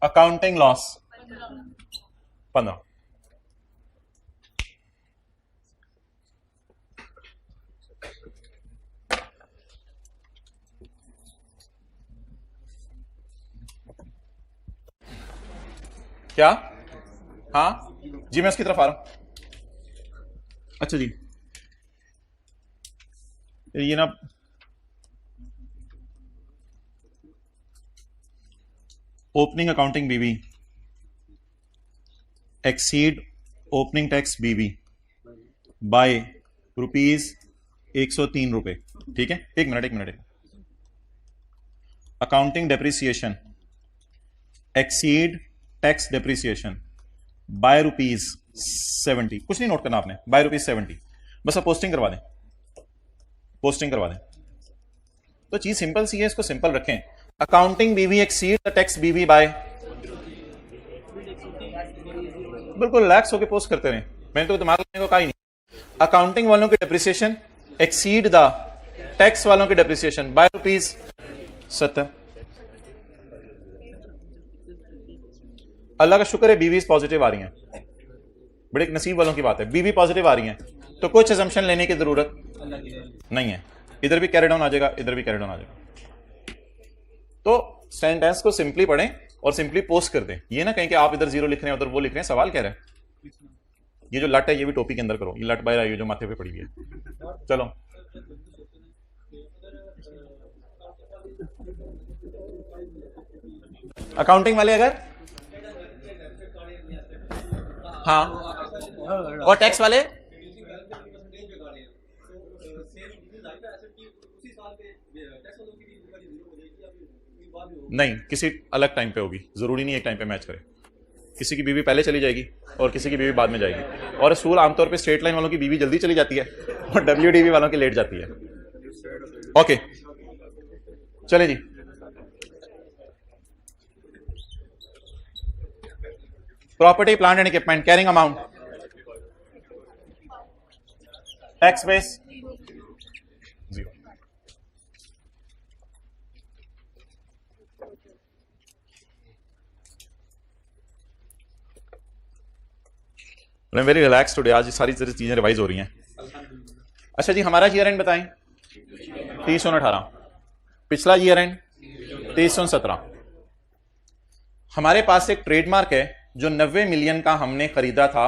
अकाउंटिंग लॉस 15, क्या? हाँ जी, मैं उसकी तरफ आ रहा हूं। अच्छा जी, ये ना opening accounting BV exceed opening tax BV by ₹103, ठीक है? एक minute. Accounting depreciation exceed tax depreciation by ₹70, कुछ नहीं नोट करना आपने, बाय ₹70, बस आप पोस्टिंग करवा दें। तो चीज सिंपल सी है, इसको सिंपल रखें। Accounting BV exceed the tax BV bye, बिल्कुल रिलैक्स होकर पोस्ट करते रहे, मैंने तो दिमाग लगाने को कहा ही नहीं। अकाउंटिंग वालों की डेप्रिसिएशन एक्सीड द टैक्स वालों की डेप्रिसिएशन बाय ₹70। अल्लाह का शुक्र है बीवी पॉजिटिव आ रही हैं, बड़े नसीब वालों की बात है, बीवी पॉजिटिव आ रही हैं, तो कुछ असम्पशन लेने की जरूरत नहीं है। इधर भी कैरी डाउन आ जाएगा, इधर भी कैरी डाउन आ जाएगा। तो सेंटेंस को सिंपली पढ़ें और सिंपली पोस्ट कर दें। ये ना कहें कि आप इधर 0 लिख रहे हैं, उधर वो लिख रहे हैं। सवाल कह रहे हैं, ये जो लट है ये भी टोपी के अंदर करो, ये लट बाहर आई है जो माथे पे पड़ी हुई है। चलो, अकाउंटिंग वाले अगर, हाँ, और टैक्स वाले नहीं, किसी अलग टाइम पे होगी, जरूरी नहीं एक टाइम पे मैच करे। किसी की बीवी पहले चली जाएगी और किसी की बीवी बाद में जाएगी, और असूल आमतौर पे स्ट्रेट लाइन वालों की बीवी जल्दी चली जाती है और WDV वालों की लेट जाती है। ओके, चले जी। Property plant and equipment carrying amount tax base 0। Very relax today, आज सारी चीजें रिवाइज हो रही हैं। अच्छा जी, हमारा ईयर एंड बताएं। 30/18। पिछला ईयर एंड 23/17। हमारे पास एक ट्रेडमार्क है जो 90 मिलियन का हमने खरीदा था,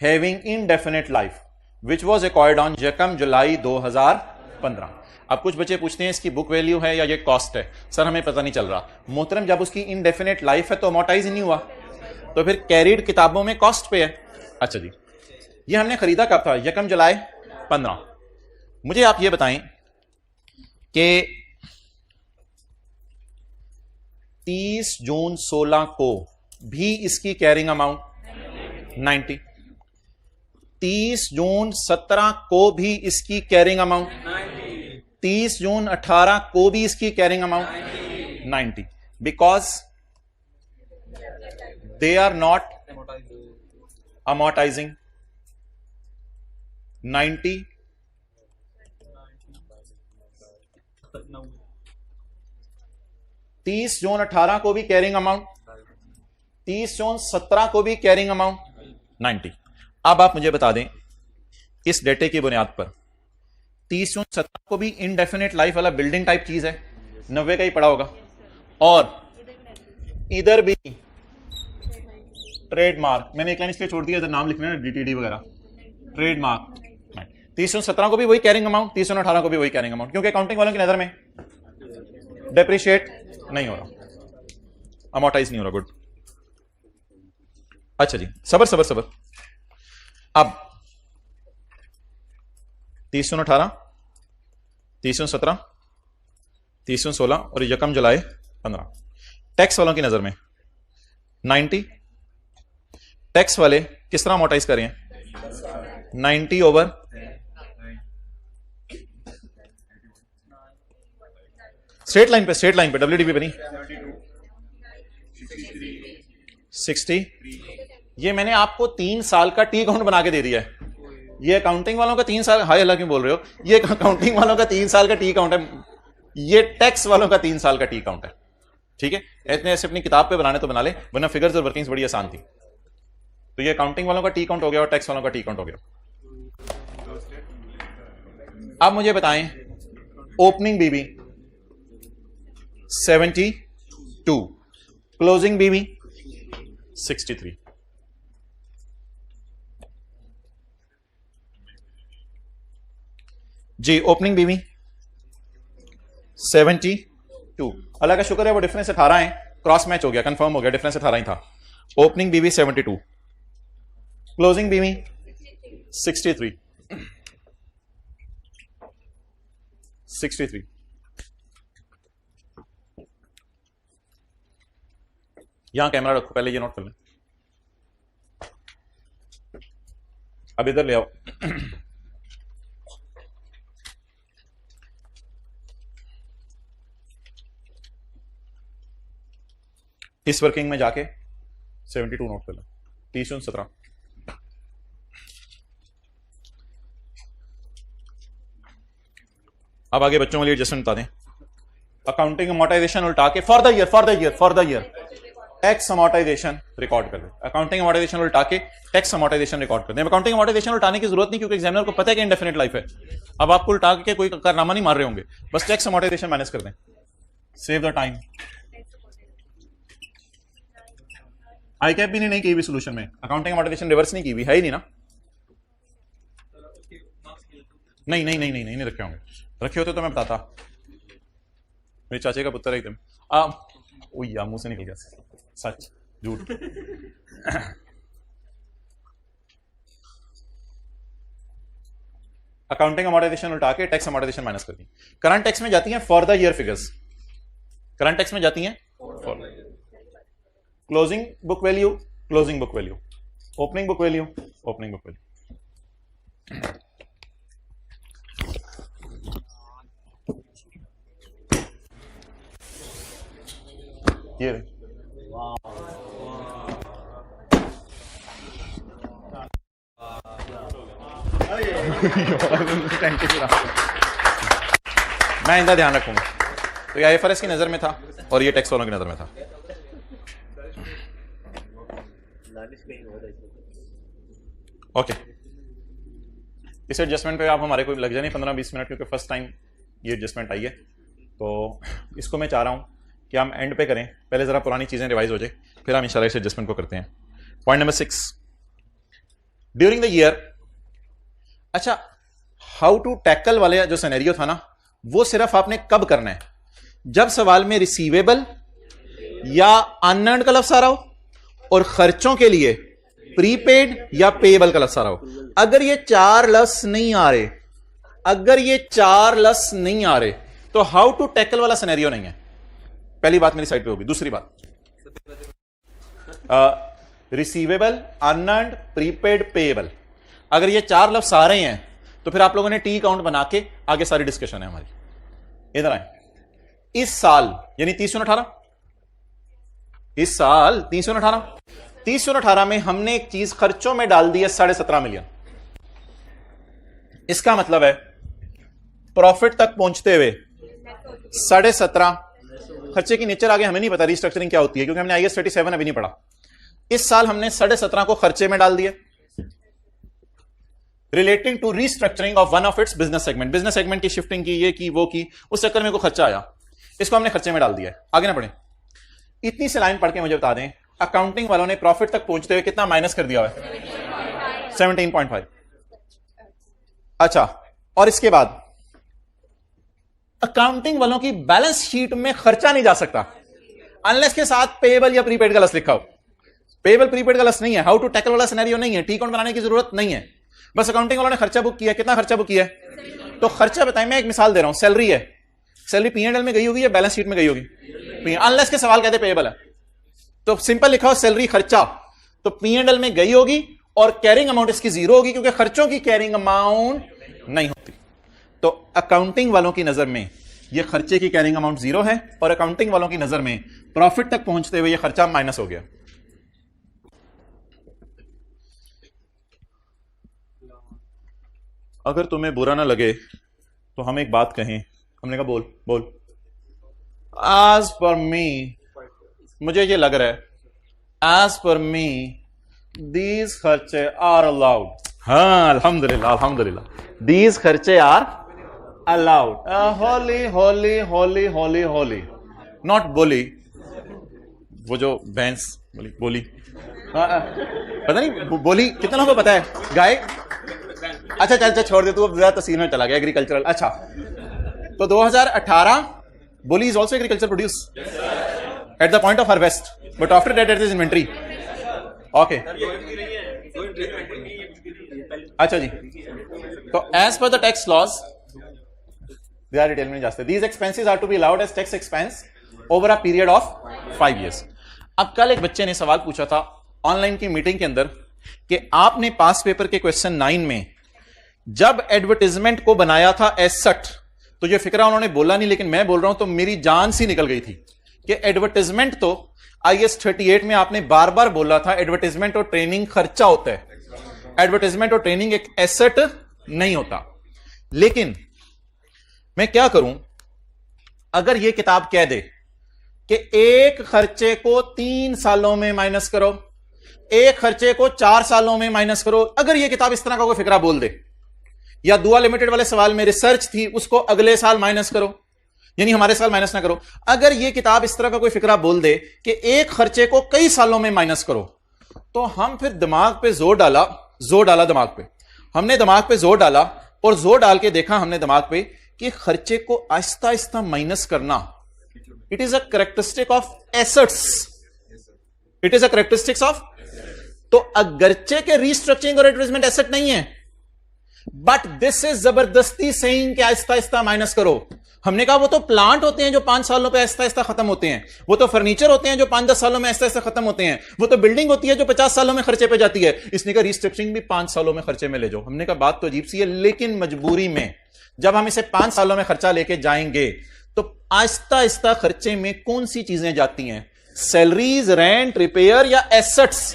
having indefinite life, which was acquired on 1 जुलाई 2015। अब कुछ बच्चे पूछते हैं इसकी बुक वैल्यू है या ये कॉस्ट है? सर हमें पता नहीं चल रहा। मोहतरम, जब उसकी इनडेफिनेट लाइफ है तो अमोर्टाइज ही नहीं हुआ, तो फिर कैरिड किताबों में कॉस्ट पे है। अच्छा जी, ये हमने खरीदा कब था? 1 जुलाई 15। मुझे आप ये बताएं कि 30 जून 16 को भी इसकी कैरिंग अमाउंट 90, 30 जून 17 को भी इसकी कैरिंग अमाउंट 30 जून 18 को भी इसकी carrying amount 90, because they are not amortizing 90 30 June 18 को भी कैरिंग अमाउंट, 30 जून 17 को भी कैरिंग अमाउंट 90। अब आप मुझे बता दें इस डेटे की बुनियाद पर 30 जून 17 को भी इनडेफिनेट लाइफ वाला बिल्डिंग टाइप चीज है, 90 का ही पड़ा होगा, और इधर भी ट्रेडमार्क, मैंने एक लाइन इसलिए छोड़ दिया, इधर नाम लिखना है डीटीडी वगैरह, ट्रेडमार्क। 30 जून 17 को भी वही कैरिंग अमाउंट, 30 जून 18 को भी वही कैरिंग अमाउंट, क्योंकि अकाउंटिंग वालों की नजर में डेप्रिशिएट नहीं हो रहा, अमोर्टाइज नहीं हो रहा। गुड, अच्छा जी, सबर सबर सबर। अब 30 जून 18, 30 जून 17, 30 जून 16 और यकम जुलाई 15। टैक्स वालों की नजर में 90, टैक्स वाले किस तरह अमोर्टाइज कर रहे हैं? 90 ओवर स्ट्रेट लाइन पे WDP पे नहीं, 60। ये मैंने आपको 3 साल का टी काउंट बना के दे दिया है। ये अकाउंटिंग वालों का 3 साल, हाय अल्लाह क्यों बोल रहे हो, ये अकाउंटिंग वालों का 3 साल का टी काउंट है, ये टैक्स वालों का 3 साल का टी काउंट है। ठीक है, इतने ऐसे अपनी किताब पे बनाने तो बना ले, वरना फिगर्स और वर्किंग्स बड़ी आसान थी। तो ये अकाउंटिंग वालों का टी काउंट हो गया और टैक्स वालों का टी काउंट हो गया। अब मुझे बताएं ओपनिंग बीबी 72, क्लोजिंग बीबी 63। जी, ओपनिंग बीबी 72, अल्लाह का शुक्र है वो डिफरेंस 18 है, क्रॉस मैच हो गया, कंफर्म हो गया, डिफरेंस 18 ही था। ओपनिंग बीबी 72, क्लोजिंग बीबी 63, 63। यहां कैमरा रखो, पहले ये नोट कर लें, अब इधर ले आओ। इस वर्किंग में जाके 72 नोट कर लें, 30 जून 17। अब आगे बच्चों के लिए एडजस्टमेंट बता दें। अकाउंटिंग अमोर्टाइजेशन उल्टा के for the year tax amortisation record कर दें। अकाउंटिंग अमोर्टाइजेशन उल्टा के टैक्स अमोर्टाइजेशन रिकॉर्ड कर दें। अकाउंटिंग अमोर्टाइजेशन उल्टाने की जरूरत नहीं, क्योंकि एग्जामिनर को पता है कि इनडेफिनेट लाइफ है। अब आपको उल्टा के कोई कारनामा नहीं मार रहे होंगे, बस टैक्स अमोर्टाइजेशन मैनेज कर दें, save the time. I cap भी नहीं की हुई सोल्यूशन में, अकाउंटिंग अमोर्टाइजेशन रिवर्स नहीं की हुई है ही नहीं ना। नहीं रखे होंगे, रखे होते तो मैं बताता। मेरे चाचे का पुत्र है तुम। यार मुंह से निकल गया, सच झूठ। अकाउंटिंग अमोर्टाइजेशन उल्टा के टैक्स अमोर्टाइजेशन माइनस कर दी। करंट टैक्स में जाती हैं for the year figures, current tax में जाती हैं closing book value, closing book value, opening book value, opening book value. ये मैं इनका ध्यान रखूंगा। तो ये आईएफआरएस की नजर में था और ये टैक्स वालों की नजर में था। ओके, इस एडजस्टमेंट पे आप हमारे कोई लग जाए नहीं 15-20 मिनट, क्योंकि फर्स्ट टाइम ये एडजस्टमेंट आई है। तो इसको मैं चाह रहा हूं कि हम एंड पे करें, पहले जरा पुरानी चीजें रिवाइज हो जाए, फिर हम इंशाल्लाह इस एडजस्टमेंट को करते हैं। Point number 6, during the year. अच्छा, हाउ टू टैकल वाले जो सिनेरियो था ना, वो सिर्फ आपने कब करना है? जब सवाल में रिसीवेबल या अनअर्न्ड का लफ्ज आ रहा हो और खर्चों के लिए प्रीपेड या पेएबल का लफ्ज आ रहा हो। अगर ये 4 लफ्ज नहीं आ रहे, अगर ये 4 लफ्ज नहीं आ रहे, तो हाउ टू टैकल वाला सिनेरियो नहीं है। पहली बात मेरी साइड पे होगी। दूसरी बात, रिसीवेबल, अनअर्न्ड, प्रीपेड, पेएबल, अगर ये 4 लफ्ज आ रहे हैं तो फिर आप लोगों ने टी काउंट बना के आगे सारी डिस्कशन है हमारी। इधर आए, इस साल यानी 318, इस साल 318 में हमने एक चीज खर्चों में डाल दी है 17.5 मिलियन। इसका मतलब है प्रॉफिट तक पहुंचते हुए 17.5। खर्चे की नेचर आगे हमें नहीं पता रिस्ट्रक्चरिंग क्या होती है, क्योंकि हमने IAS 37 अभी नहीं पढ़ा। इस साल हमने 17.5 को खर्चे में डाल दिए, relating to restructuring of one of its business segment. Business segment की शिफ्टिंग की, ये की, वो की, उस चक्कर में को खर्चा आया, इसको हमने खर्चे में डाल दिया। आगे ना बढ़े, इतनी सी लाइन पढ़ के मुझे बता दें, अकाउंटिंग वालों ने प्रॉफिट तक पहुंचते हुए कितना माइनस कर दिया है? 17.5। अच्छा, और इसके बाद अकाउंटिंग वालों की बैलेंस शीट में खर्चा नहीं जा सकता अनलेस के साथ पेएबल या प्रीपेड का लस लिखा हो। पेएबल प्रीपेड का लस नहीं है, हाउ टू टैकल वाला सिनेरियो नहीं है, टी अकाउंट बनाने की जरूरत नहीं है। बस अकाउंटिंग वालों ने खर्चा बुक किया, कितना खर्चा बुक किया है? तो खर्चा बताएं, मैं एक मिसाल दे रहा हूं, सैलरी है, सैलरी P&L में गई होगी या बैलेंस शीट में गई होगी? अनलेस के सवाल कहते पेएबल है, तो सिंपल लिखा हो सैलरी खर्चा, तो P&L में गई होगी और कैरिंग अमाउंट इसकी 0 होगी, क्योंकि खर्चों की कैरिंग अमाउंट नहीं होती। तो अकाउंटिंग वालों की नजर में ये खर्चे की कैरिंग अमाउंट 0 है, और अकाउंटिंग वालों की नजर में प्रॉफिट तक पहुंचते हुए ये खर्चा माइनस हो गया। अगर तुम्हें बुरा ना लगे तो हम एक बात कहें। हमने कहा बोल बोल। एज पर मी, मुझे ये लग रहा है, एज पर मी दीज खर्चे आर अलाउड। हाँ, अल्हम्दुलिल्लाह अल्हम्दुलिल्लाह, दीज खर्चे आर अलाउड। होली होली होली होली होली, नॉट बोली, वो जो भैंस बोली बोली, पता नहीं बोली कितना लोगों को पता है? गाय। अच्छा चल छोड़ दे, तू अब ज्यादा तस्वीर में चला गया, एग्रीकल्चरल। अच्छा, तो 2018 बोली is also agriculture produce at the point of harvest, but after that it is inventory. Okay, अच्छा जी, तो as per the tax laws they are detail में जाते, these expenses are to be allowed as tax expense over a period of 5 years। अब कल एक बच्चे ने सवाल पूछा था ऑनलाइन की मीटिंग के अंदर कि आपने पास पेपर के क्वेश्चन 9 में जब एडवर्टाइजमेंट को बनाया था एज सट, तो ये फिक्रा उन्होंने बोला नहीं, लेकिन मैं बोल रहा हूं तो मेरी जान सी निकल गई थी कि एडवर्टाइजमेंट तो IAS 38 में आपने बार बार बोला था, एडवर्टाइजमेंट और ट्रेनिंग खर्चा होता है, एडवर्टाइजमेंट और ट्रेनिंग एक एसेट नहीं होता। लेकिन मैं क्या करूं अगर यह किताब कह दे कि एक खर्चे को 3 सालों में माइनस करो, एक खर्चे को 4 सालों में माइनस करो, अगर यह किताब इस तरह का कोई फिक्रा बोल दे, या दुआ लिमिटेड वाले सवाल में रिसर्च थी उसको अगले साल माइनस करो, यानी हमारे साल माइनस ना करो, अगर यह किताब इस तरह का कोई फिक्रा बोल दे कि एक खर्चे को कई सालों में माइनस करो, तो हम फिर दिमाग पे जोर डाला दिमाग पे, हमने दिमाग पे जोर डाला और जोर डाल के देखा हमने दिमाग पे कि खर्चे को आहिस्ता आहिस्ता माइनस करना, it is a characteristic of assets, it is a characteristics of. तो अगरचे के रिस्ट्रक्चरिंग और एडवर्टाइजमेंट एसेट नहीं है, बट दिस इज जबरदस्ती सेइंग कि आहिस्ता आहिस्ता माइनस करो। हमने कहा वो तो प्लांट होते हैं जो 5 सालों पे आहिस्ता आहिस्ता खत्म होते हैं, वो तो फर्नीचर होते हैं जो 5-10 सालों में आहिस्ता आहिस्ता खत्म होते हैं, वो तो बिल्डिंग होती है जो 50 सालों में खर्चे पे जाती है। इसने कहा रिस्ट्रक्चरिंग भी 5 सालों में खर्चे में ले जाओ। हमने कहा बात तो अजीब सी है, लेकिन मजबूरी में जब हम इसे 5 सालों में खर्चा लेके जाएंगे तो आहिस्ता आहिस्ता खर्चे में कौन सी चीजें जाती हैं? सैलरीज, रेंट, रिपेयर या एसेट्स।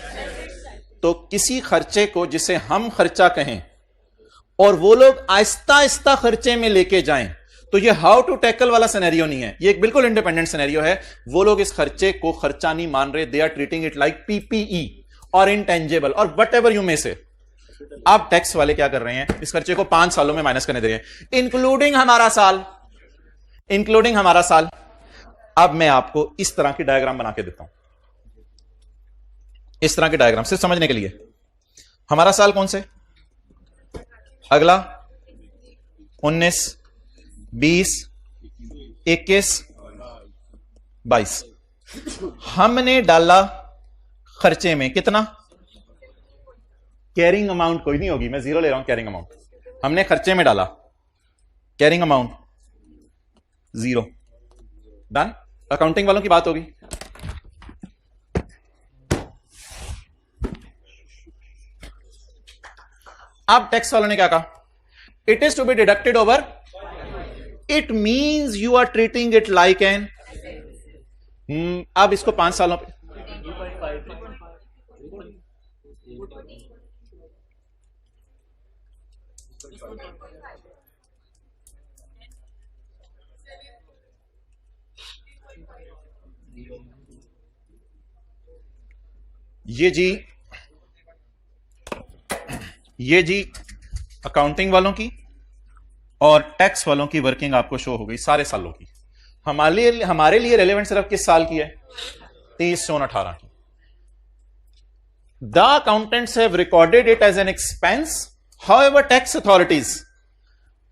तो किसी खर्चे को जिसे हम खर्चा कहें और वो लोग आहिस्ता आहिस्ता खर्चे में लेके जाएं, तो ये हाउ टू टैकल वाला सिनेरियो नहीं है, ये एक बिल्कुल इंडिपेंडेंट सिनेरियो है। वो लोग इस खर्चे को खर्चा नहीं मान रहे, they are treating it like PPE और इंटेंजेबल और whatever you may say. अब टैक्स वाले क्या कर रहे हैं? इस खर्चे को 5 सालों में माइनस करने दे रहे हैं, इंक्लूडिंग हमारा साल, इंक्लूडिंग हमारा साल। अब मैं आपको इस तरह की डायग्राम बना के देता हूं, इस तरह की डायग्राम सिर्फ समझने के लिए। हमारा साल कौन से? अगला 19, 20, 21, 22। हमने डाला खर्चे में कितना? कैरिंग अमाउंट कोई नहीं होगी, मैं 0 ले रहा हूं कैरिंग अमाउंट। हमने खर्चे में डाला कैरिंग अमाउंट 0, डन। अकाउंटिंग वालों की बात होगी। अब टैक्स वालों ने क्या कहा? It is to be deducted over, it means you are treating it like an. अब इसको 5 सालों पे ये जी अकाउंटिंग वालों की और टैक्स वालों की वर्किंग आपको शो हो गई सारे सालों की। हमारे लिए रेलेवेंट सिर्फ किस साल की है? 23-18 की। The accountants have recorded it as an expense, however tax authorities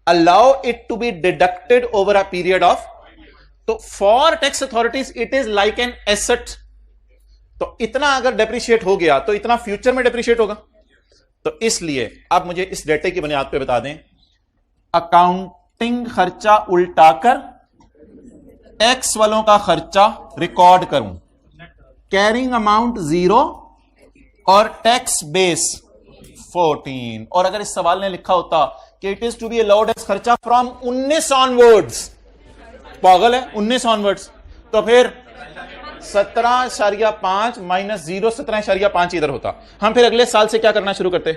allow it to be deducted over a period of, तो for tax authorities it is like an asset. तो इतना अगर डेप्रिशिएट हो गया तो इतना फ्यूचर में डेप्रिशिएट होगा। तो इसलिए अब मुझे इस डेटे की बुनियाद पे बता दें, अकाउंटिंग खर्चा उल्टाकर टैक्स वालों का खर्चा रिकॉर्ड करूं, कैरिंग अमाउंट 0 और टैक्स बेस 14। और अगर इस सवाल ने लिखा होता कि it is to be allowed as खर्चा फ्रॉम 19 ऑनवर्ड्स, पागल है 19 ऑनवर्ड्स, तो फिर 17.5 माइनस 0 17.5 इधर होता। हम फिर अगले साल से क्या करना शुरू करते?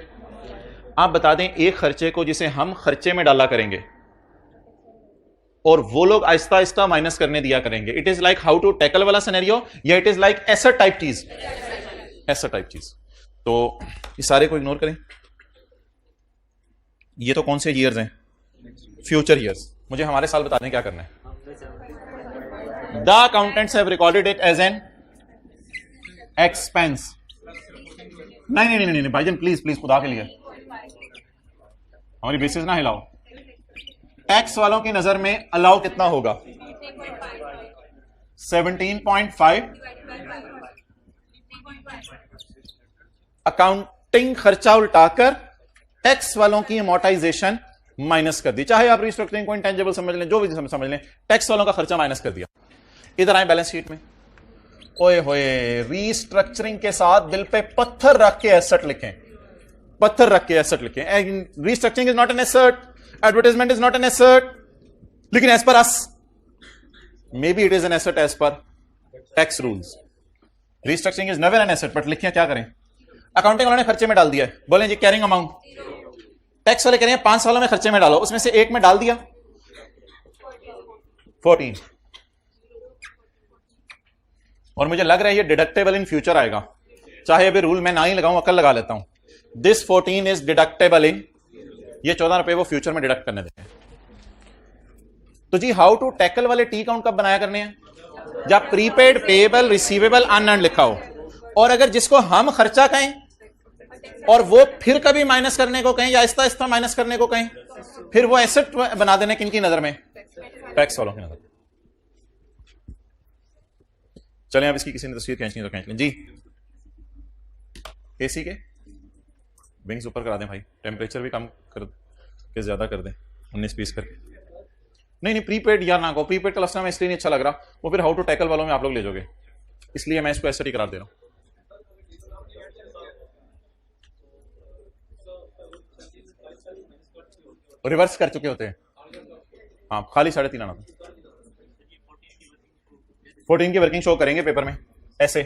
आप बता दें एक खर्चे को जिसे हम खर्चे में डाला करेंगे और वो लोग आहिस्ता आहिस्ता माइनस करने दिया करेंगे। It is like how to tackle वाला सिनेरियो, या it is like asset type चीज, एसेट टाइप चीज। तो इस सारे को इग्नोर करें। ये तो कौन से ईयर्स हैं? Future years. मुझे हमारे साल बता दें क्या करना है। The accountants have recorded it as an expense. नहीं भाईजान प्लीज प्लीज खुदा के लिए हमारी बेसिस ना हिलाओ। टैक्स वालों की नजर में अलाउ कितना होगा? 17.5। अकाउंटिंग खर्चा उल्टाकर टैक्स वालों की अमोर्टाइजेशन माइनस कर दी, चाहे आप रिस्ट्रक्चरिंग को इंटेंजिबल समझ लें, जो भी समझ लें, टैक्स वालों का खर्चा माइनस कर दिया। इधर आए बैलेंस शीट में, ओए होए रीस्ट्रक्चरिंग के साथ बिल पे पत्थर रख के एसेट लिखें, पत्थर रख के एसेट लिखें। Restructuring is not an asset, advertisement is not an asset, लेकिन as per us may be it is an asset as per tax rules. Restructuring is never an asset, but लिखिए क्या करें? Accounting वालों ने खर्चे में डाल दिया है, बोले जी कैरिंग अमाउंट। टैक्स वाले कह रहे हैं 5 सालों में खर्चे में डालो, उसमें से एक में डाल दिया 14, और मुझे लग रहा है ये डिडक्टेबल इन फ्यूचर आएगा, चाहे अभी रूल मैं ना ही लगाऊं, अकल लगा लेता हूं। दिस 14 इज डिडक्टेबल इन, ये 14 रुपए वो फ्यूचर में डिडक्ट करने देते हैं। तो जी हाउ टू टैकल वाले टी काउंट कब बनाया करने हैं? जब प्रीपेड, पेएबल, रिसीवेबल, अनअर्न्ड लिखा हो, और अगर जिसको हम खर्चा कहें और वो फिर कभी माइनस करने को कहें या आहिस्ता आहिस्ता माइनस करने को कहें, फिर वो एसेट बना देने किनकी नजर में? टैक्स वालों की नजर। चलें अब इसकी किसी ने तस्वीर खींचनी तो खींच लें जी। एसी के विंग्स ऊपर करा दें भाई, टेम्परेचर भी कम कर के ज्यादा कर दें, 19-20 करके। नहीं प्रीपेड यार ना को, प्रीपेड का लफ्ज़ में इसलिए नहीं अच्छा लग रहा, वो फिर हाउ टू टैकल वालों में आप लोग ले जाओगे, इसलिए मैं इसको ऐसे ही करार दे रहा हूं। रिवर्स कर चुके होते हैं, हाँ खाली 3.5 आना था। 14 की वर्किंग शो करेंगे पेपर में ऐसे,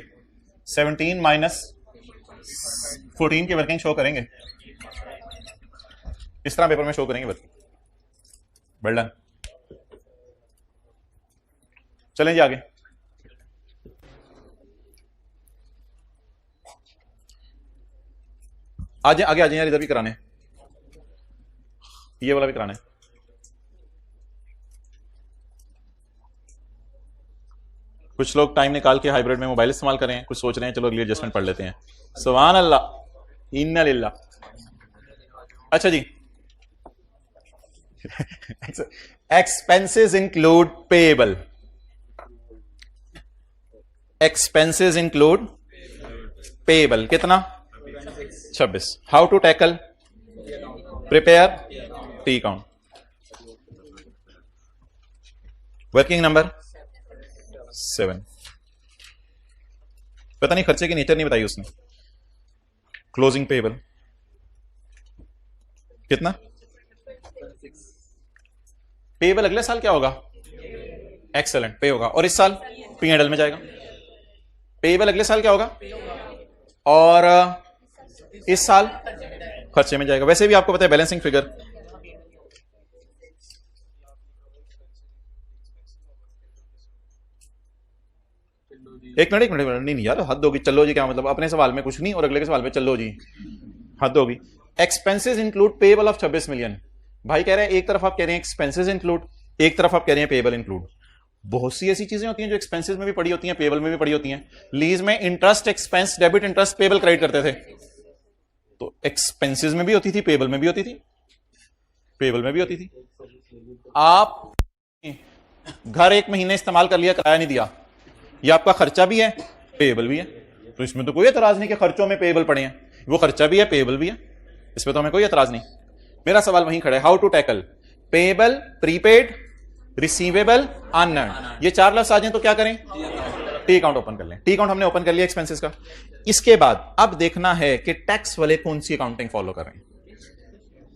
17 माइनस 14 की वर्किंग शो करेंगे, इस तरह पेपर में शो करेंगे वर्किंग। Well done. चलें जी आगे। आगे आ जाए यार, इधर भी कराने, ये वाला भी कराना है। कुछ लोग टाइम निकाल के हाइब्रिड में मोबाइल इस्तेमाल कर रहे हैं, कुछ सोच रहे हैं चलो अगली एडजस्टमेंट पढ़ लेते हैं। सुभान अल्लाह, इन्ना लिल्लाह। अच्छा जी, expenses include payable, expenses include payable कितना? 26। How to tackle? Prepare T count. Working number 7। पता नहीं खर्चे की नेचर नहीं बताई उसने। क्लोजिंग पेएबल कितना? पेएबल अगले साल क्या होगा? एक्सेलेंट, पे होगा, और इस साल P&L में जाएगा। पेएबल अगले साल क्या होगा? और इस साल खर्चे में जाएगा। वैसे भी आपको पता है बैलेंसिंग फिगर एक मिनट नहीं यार, हद होगी। चलो जी क्या मतलब, अपने सवाल में कुछ नहीं और अगले के सवाल में चलो जी, हद होगी। Expenses include payable of 26 million. भाई कह रहे हैं, एक तरफ आप कह रहे हैं एक्सपेंसेस इंक्लूड, एक तरफ आप कह रहे हैं पेबल इंक्लूड। बहुत सी ऐसी चीजें होती हैं जो एक्सपेंसेस में भी पड़ी होती हैं, पेबल में भी पड़ी होती हैं। लीज में interest expense debit interest payable credit करते थे, तो एक्सपेंसेस में भी होती थी, पेबल में भी होती थी, पेबल में भी होती थी। आप घर एक महीने इस्तेमाल कर लिया, किराया नहीं दिया, ये आपका खर्चा भी है, पेबल भी है, तो इसमें तो कोई एतराज नहीं कि खर्चों में पेबल पड़े हैं, वो खर्चा भी है, पेबल भी है, इसमें तो हमें कोई एतराज नहीं। मेरा सवाल वहीं खड़ा है, how to tackle payable, prepaid, receivable, unearned. ये चार लफ्ज आ जाएं तो क्या करें? टी अकाउंट ओपन कर लें। टी अकाउंट हमने ओपन कर लिया एक्सपेंसेस का। इसके बाद अब देखना है कि टैक्स वाले कौन सी अकाउंटिंग फॉलो कर रहे हैं।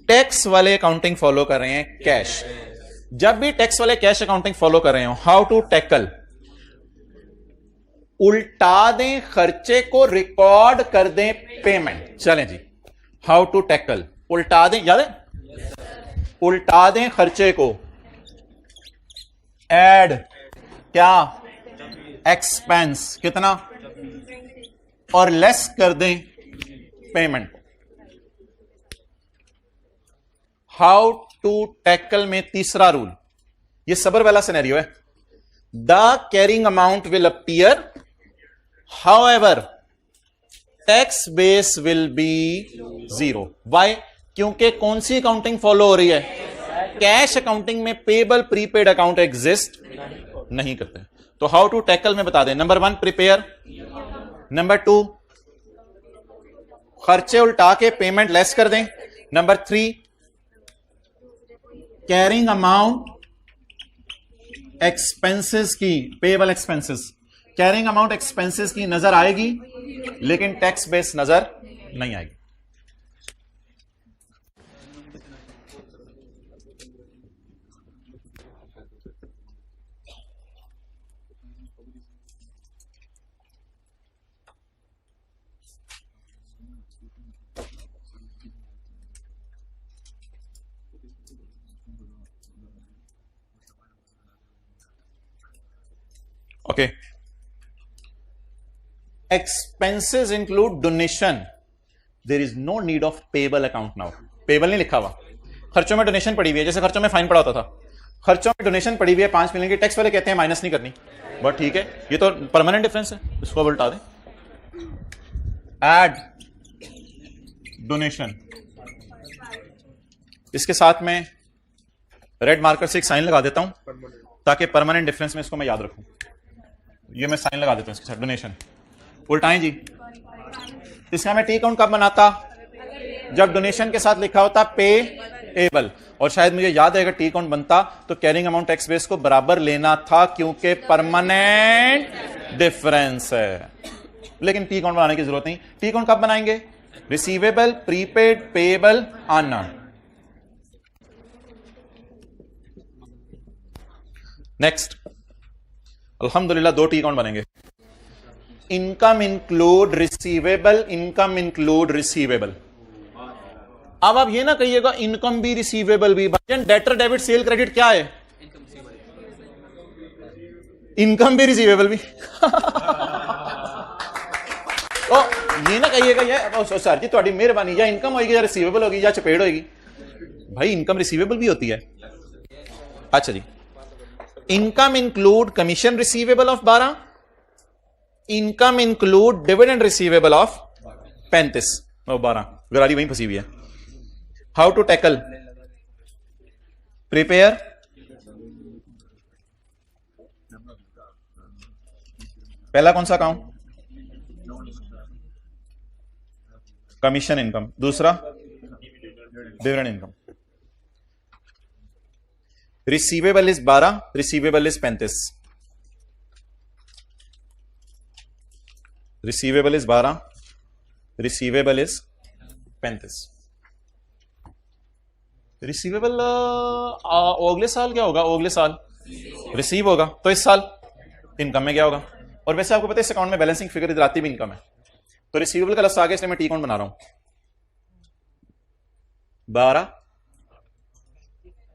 टैक्स वाले अकाउंटिंग फॉलो कर रहे हैं कैश। जब भी टैक्स वाले कैश अकाउंटिंग फॉलो कर रहे हो, हाउ टू टैकल, उल्टा दें खर्चे को, रिकॉर्ड कर दें पेमेंट। चलें जी, हाउ टू टैकल, उल्टा दें, याद है, उल्टा दें खर्चे को, ऐड क्या, एक्सपेंस कितना, और लेस कर दें पेमेंट। हाउ टू टैकल में तीसरा रूल, ये सबर वाला सिनेरियो है। The carrying amount will appear, however tax base will be zero. Why? क्योंकि कौन सी अकाउंटिंग फॉलो हो रही है? कैश अकाउंटिंग में पेबल प्रीपेड अकाउंट एग्जिस्ट नहीं करते। तो हाउ टू टैकल में बता दें, नंबर 1 प्रिपेयर, नंबर 2 खर्चे उल्टा के पेमेंट लेस कर दें, नंबर 3 कैरिंग अमाउंट एक्सपेंसेस की, payable expenses, carrying amount expenses की नजर आएगी लेकिन टैक्स बेस नजर नहीं आएगी। Okay, expenses include donation, there is no need of payable account now. Payable नहीं लिखा हुआ, खर्चों में डोनेशन पड़ी हुई है, जैसे खर्चों में फाइन पड़ा होता था, खर्चों में डोनेशन पड़ी हुई है 5 मिलियन की, टैक्स वाले कहते हैं माइनस नहीं करनी, बट ठीक है, ये तो परमानेंट डिफरेंस है, इसको उल्टा दें, ऐड डोनेशन, इसके साथ में रेड मार्कर से एक साइन लगा देता हूं ताकि परमानेंट डिफरेंस में इसको मैं याद रखूं। ये मैं साइन लगा देता हूं इसके साथ, डोनेशन उल्टाएं जी। इसका मैं टी अकाउंट कब बनाता? जब डोनेशन के साथ लिखा होता पेएबल, और शायद मुझे याद है अगर टी अकाउंट बनता तो कैरिंग अमाउंट टैक्स बेस को बराबर लेना था क्योंकि परमानेंट डिफरेंस है। लेकिन टी अकाउंट बनाने की जरूरत नहीं। टी अकाउंट कब बनाएंगे? Receivable, prepaid, payable, unearned. Next, अल्हम्दुलिल्लाह 2 टी अकाउंट बनेंगे। Income include receivable, income include receivable. अब आप ये ना कहिएगा इनकम भी रिसीवेबल भी, भाईजान डेटर डेबिट सेल क्रेडिट क्या है? इनकम भी रिसीवेबल भी। ओ ये ना कहिएगा ये सर जी थोड़ी मेहरबानी, या इनकम होगी या रिसीवेबल होगी या चपेड़ होगी। भाई इनकम रिसीवेबल भी होती है। अच्छा जी, income include commission receivable of 12, income include dividend receivable of 35 और 12, गरारी वहीं फंसी हुई है। हाउ टू टैकल, प्रिपेयर, पहला कौन सा अकाउंट? कमीशन इनकम, दूसरा dividend income. Receivable is 12, receivable is 35, receivable is 12, receivable is 35। Receivable अगले साल क्या होगा? अगले साल रिसीव होगा, तो इस साल इनकम में क्या होगा? और वैसे आपको पता है इस अकाउंट में बैलेंसिंग फिगर इधर आती भी इनकम है, तो रिसीवेबल का लफ्ज आगे इसलिए मैं टी अकाउंट बना रहा हूं। 12,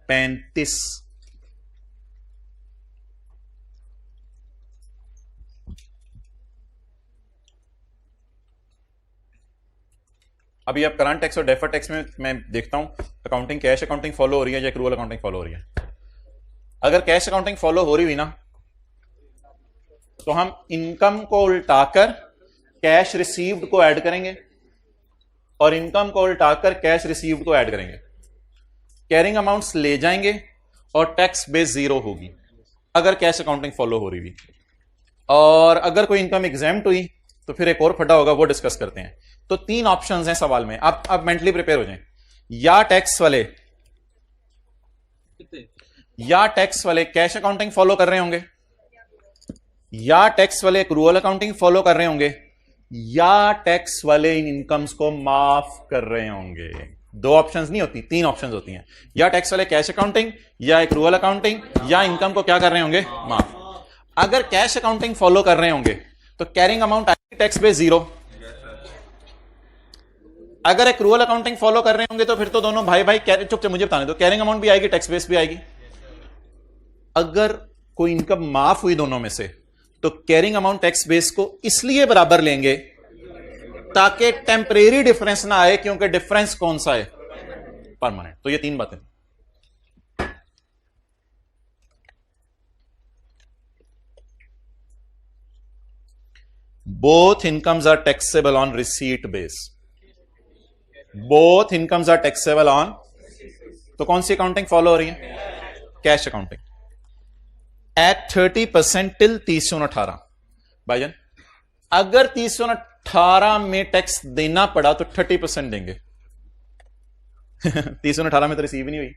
35, अभी अब करंट टैक्स और डेफर्ड टैक्स में मैं देखता हूं अकाउंटिंग कैश अकाउंटिंग फॉलो हो रही है या एक्रूअल अकाउंटिंग फॉलो हो रही है। अगर कैश अकाउंटिंग फॉलो हो रही हुई ना तो हम इनकम को उल्टाकर कैश रिसीव्ड को ऐड करेंगे और इनकम को उल्टाकर कैश रिसीव्ड को ऐड करेंगे, कैरिंग अमाउंट्स ले जाएंगे और टैक्स बेस जीरो होगी अगर कैश अकाउंटिंग फॉलो हो रही हुई। और अगर कोई इनकम एग्जेम्प्ट हुई तो फिर एक और फटा होगा, वो डिस्कस करते हैं। तो 3 ऑप्शंस हैं सवाल में, आप मेंटली प्रिपेयर हो जाएं। या टैक्स वाले कैश अकाउंटिंग फॉलो कर रहे होंगे, या टैक्स वाले एक्रूअल अकाउंटिंग फॉलो कर रहे होंगे, या टैक्स वाले इन इनकम्स को माफ कर रहे होंगे। 2 ऑप्शंस नहीं होती, 3 ऑप्शंस होती हैं। या टैक्स वाले कैश अकाउंटिंग, या एक्रूअल अकाउंटिंग, या इनकम को क्या कर रहे होंगे, माफ। अगर कैश अकाउंटिंग फॉलो कर रहे होंगे तो कैरिंग अमाउंट आएगी टैक्स बेस जीरो। अगर एक्रूअल अकाउंटिंग फॉलो कर रहे होंगे तो फिर तो दोनों भाई भाई चुप मुझे बताने दो, कैरिंग अमाउंट भी आएगी टैक्स बेस भी आएगी। अगर कोई इनकम माफ हुई दोनों में से तो कैरिंग अमाउंट टैक्स बेस को इसलिए बराबर लेंगे ताकि टेम्परेरी डिफरेंस ना आए, क्योंकि डिफरेंस कौन सा है, परमानेंट। तो ये 3 बातें। Both incomes are taxable on receipt base, both incomes are taxable on. तो कौन सी अकाउंटिंग फॉलो हो रही है, कैश अकाउंटिंग एट 30% टिल 30/18। भाईजान अगर 30/18 में टैक्स देना पड़ा तो 30% देंगे। 30/18 में तो रिसीव ही नहीं हुई,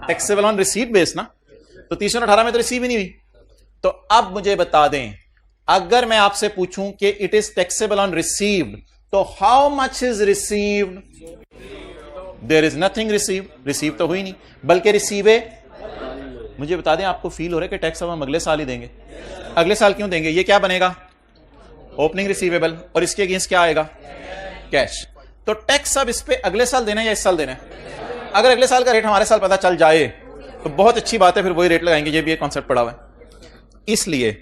टैक्सेबल ऑन रिसीट बेस ना, तो 30/18 में तो रिसीव ही नहीं हुई। तो अब मुझे बता दें, अगर मैं आपसे पूछूं कि it is taxable on received, तो how much is received, there is nothing received, receive तो हुई नहीं, बल्कि रिसीवे। मुझे बता दें, आपको फील हो रहा है कि टैक्स अब हम अगले साल ही देंगे। अगले साल क्यों देंगे, ये क्या बनेगा, ओपनिंग रिसीवेबल, और इसके अगेंस्ट क्या आएगा, कैश। तो टैक्स अब इस पे अगले साल देना है या इस साल देना है। अगर अगले साल का रेट हमारे साल पता चल जाए तो बहुत अच्छी बात है, फिर वही रेट लगाएंगे। ये भी एक कॉन्सेप्ट पड़ा हुआ है। इसलिए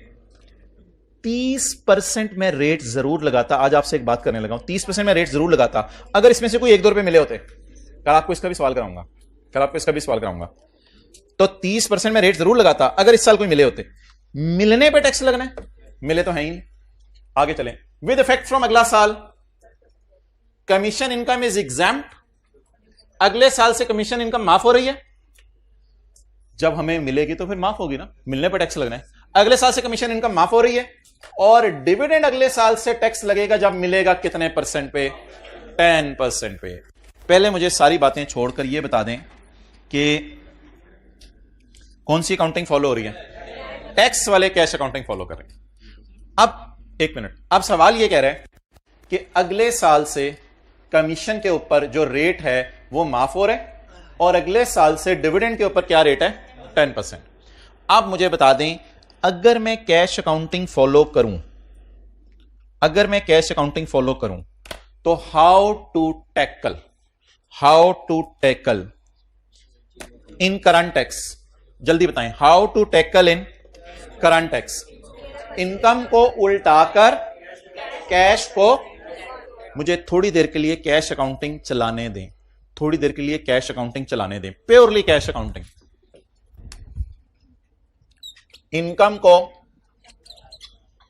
30% में रेट जरूर लगाता। आज आपसे एक बात करने लगा हूं, 30% में रेट जरूर लगाता अगर इसमें से कोई 1-2 रुपए मिले होते। कल आपको इसका भी सवाल कराऊंगा, तो 30% में रेट जरूर लगाता अगर इस साल कोई मिले होते। मिलने पे टैक्स लगना है, मिले तो है ही नहीं। आगे चलें, विद इफेक्ट फ्रॉम अगला साल कमीशन इनकम इज एग्जैम्प्ट। अगले साल से कमीशन इनकम माफ हो रही है, जब हमें मिलेगी तो फिर माफ होगी ना, मिलने पे टैक्स लगना है। अगले साल से कमीशन इनकम माफ हो रही है, और डिविडेंड अगले साल से टैक्स लगेगा जब मिलेगा कितने परसेंट पे, 10% पे। पहले मुझे सारी बातें छोड़कर यह बता दें कि कौन सी अकाउंटिंग फॉलो हो रही है, टैक्स वाले कैश अकाउंटिंग फॉलो कर रहे हैं। अब 1 मिनट, अब सवाल यह कह रहा है कि अगले साल से कमीशन के ऊपर जो रेट है वो माफ हो रहा है, और अगले साल से डिविडेंड के ऊपर क्या रेट है, 10%। अब मुझे बता दें, अगर मैं कैश अकाउंटिंग फॉलो करूं, तो how to tackle in current tax, जल्दी बताएं, how to tackle in current tax. Income को उल्टाकर कैश को, मुझे थोड़ी देर के लिए कैश अकाउंटिंग चलाने दें, प्योरली कैश अकाउंटिंग। इनकम को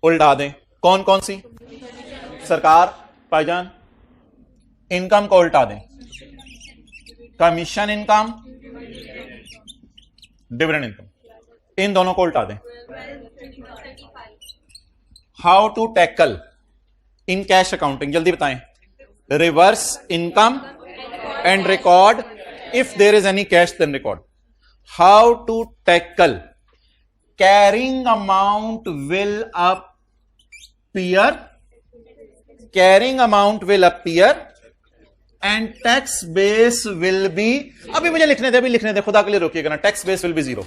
उल्टा दें, कौन कौन सी, सरकार भाईजान, इनकम को उल्टा दें, कमीशन इनकम, डिविडेंड इनकम, इन दोनों को उल्टा दें। How to tackle in cash accounting, जल्दी बताएं, reverse income and record, if there is any cash then record. How to tackle carrying amount will appear and tax base will be, अभी मुझे लिखने दे, खुदा के लिए रोकिएगा ना, tax base will be 0,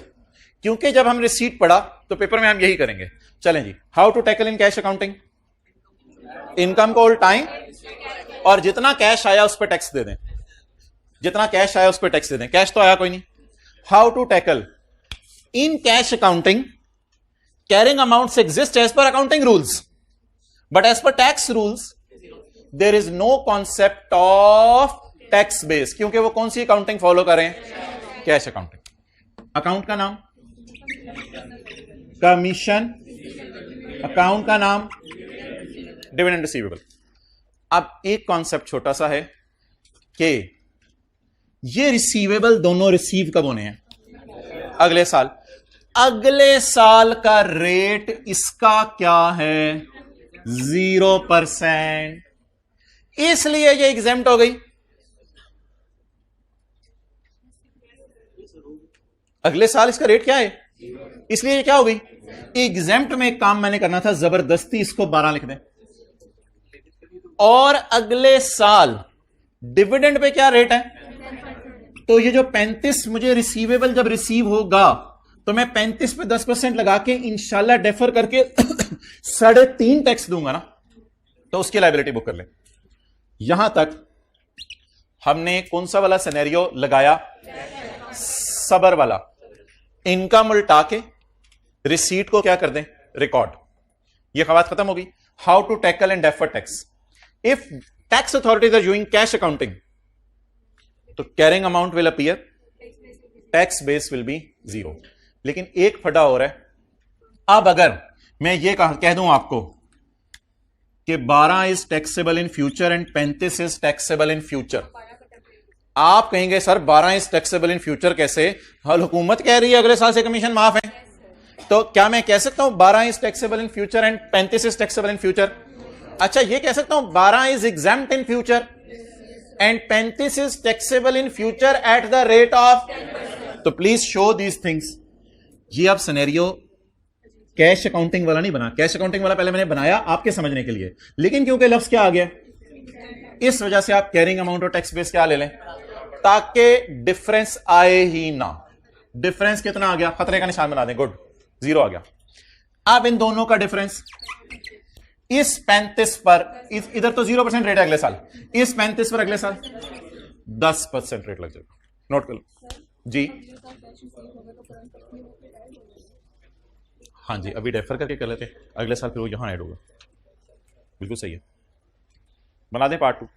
क्योंकि जब हम रिसीट पढ़ा तो पेपर में हम यही करेंगे। चलें जी, how to tackle in cash accounting, income को उल्टाएं और जितना कैश आया उस पर टैक्स दे दें, कैश तो आया कोई नहीं। How to tackle in cash accounting, carrying amounts exist as per accounting rules, but as per tax rules there is no concept of tax base, क्योंकि वो कौन सी अकाउंटिंग फॉलो करें? Cash accounting. अकाउंट का नाम कमीशन, अकाउंट का नाम dividend receivable. अब एक कॉन्सेप्ट छोटा सा है कि ये रिसीवेबल दोनों रिसीव कब होने हैं? अगले साल। अगले साल का रेट इसका क्या है? 0%, इसलिए ये एग्जेम्प्ट हो गई। अगले साल इसका रेट क्या है, इसलिए ये क्या हो गई? एग्जेम्प्ट में एक काम मैंने करना था, जबरदस्ती इसको 12 लिख दें। और अगले साल डिविडेंड पे क्या रेट है? तो ये जो 35 मुझे रिसीवेबल जब रिसीव होगा तो मैं 35 पे 10% लगा के इंशाल्लाह डेफर करके 3.5 टैक्स दूंगा ना, तो उसकी लायबिलिटी बुक कर ले। यहां तक हमने कौन सा वाला सिनेरियो लगाया? सबर वाला। इनकम उल्टा के रिसीट को क्या कर दें? रिकॉर्ड। ये खवात खत्म होगी। How to tackle and defer tax. If tax authorities are doing cash accounting, तो carrying amount will appear, tax base will be 0। लेकिन एक फटा हो रहा है। अब अगर मैं ये कह दूं आपको कि 12 is taxable in future and 35 is taxable in future, आप कहेंगे sir 12 is taxable in future कैसे? हल हुकूमत कह रही है अगले साल से कमीशन माफ है, तो क्या मैं कह सकता हूं 12 is taxable in future and 35 is taxable in future? अच्छा, ये कह सकता हूं 12 is exempt in future and 35 is taxable in future at the rate of. तो प्लीज शो दीज थिंग्स। ये अब सिनेरियो कैश अकाउंटिंग वाला नहीं बना। कैश अकाउंटिंग वाला पहले मैंने बनाया आपके समझने के लिए, लेकिन क्योंकि लफ्ज क्या आ गया, इस वजह से आप कैरिंग अमाउंट और टैक्स बेस क्या ले लें, ताकि डिफरेंस आए ही ना। डिफरेंस कितना आ गया? खतरे का निशान बना दें, गुड, 0 आ गया। अब इन दोनों का डिफरेंस इस 35 पर, इधर तो 0% रेट है अगले साल, इस 35 पर अगले साल 10% रेट लग जाएगा। नोट कर लो जी। हाँ जी, अभी डेफर करके कर लेते, अगले साल फिर वो यहां ऐड होगा। बिल्कुल सही है, बना दें पार्ट 2।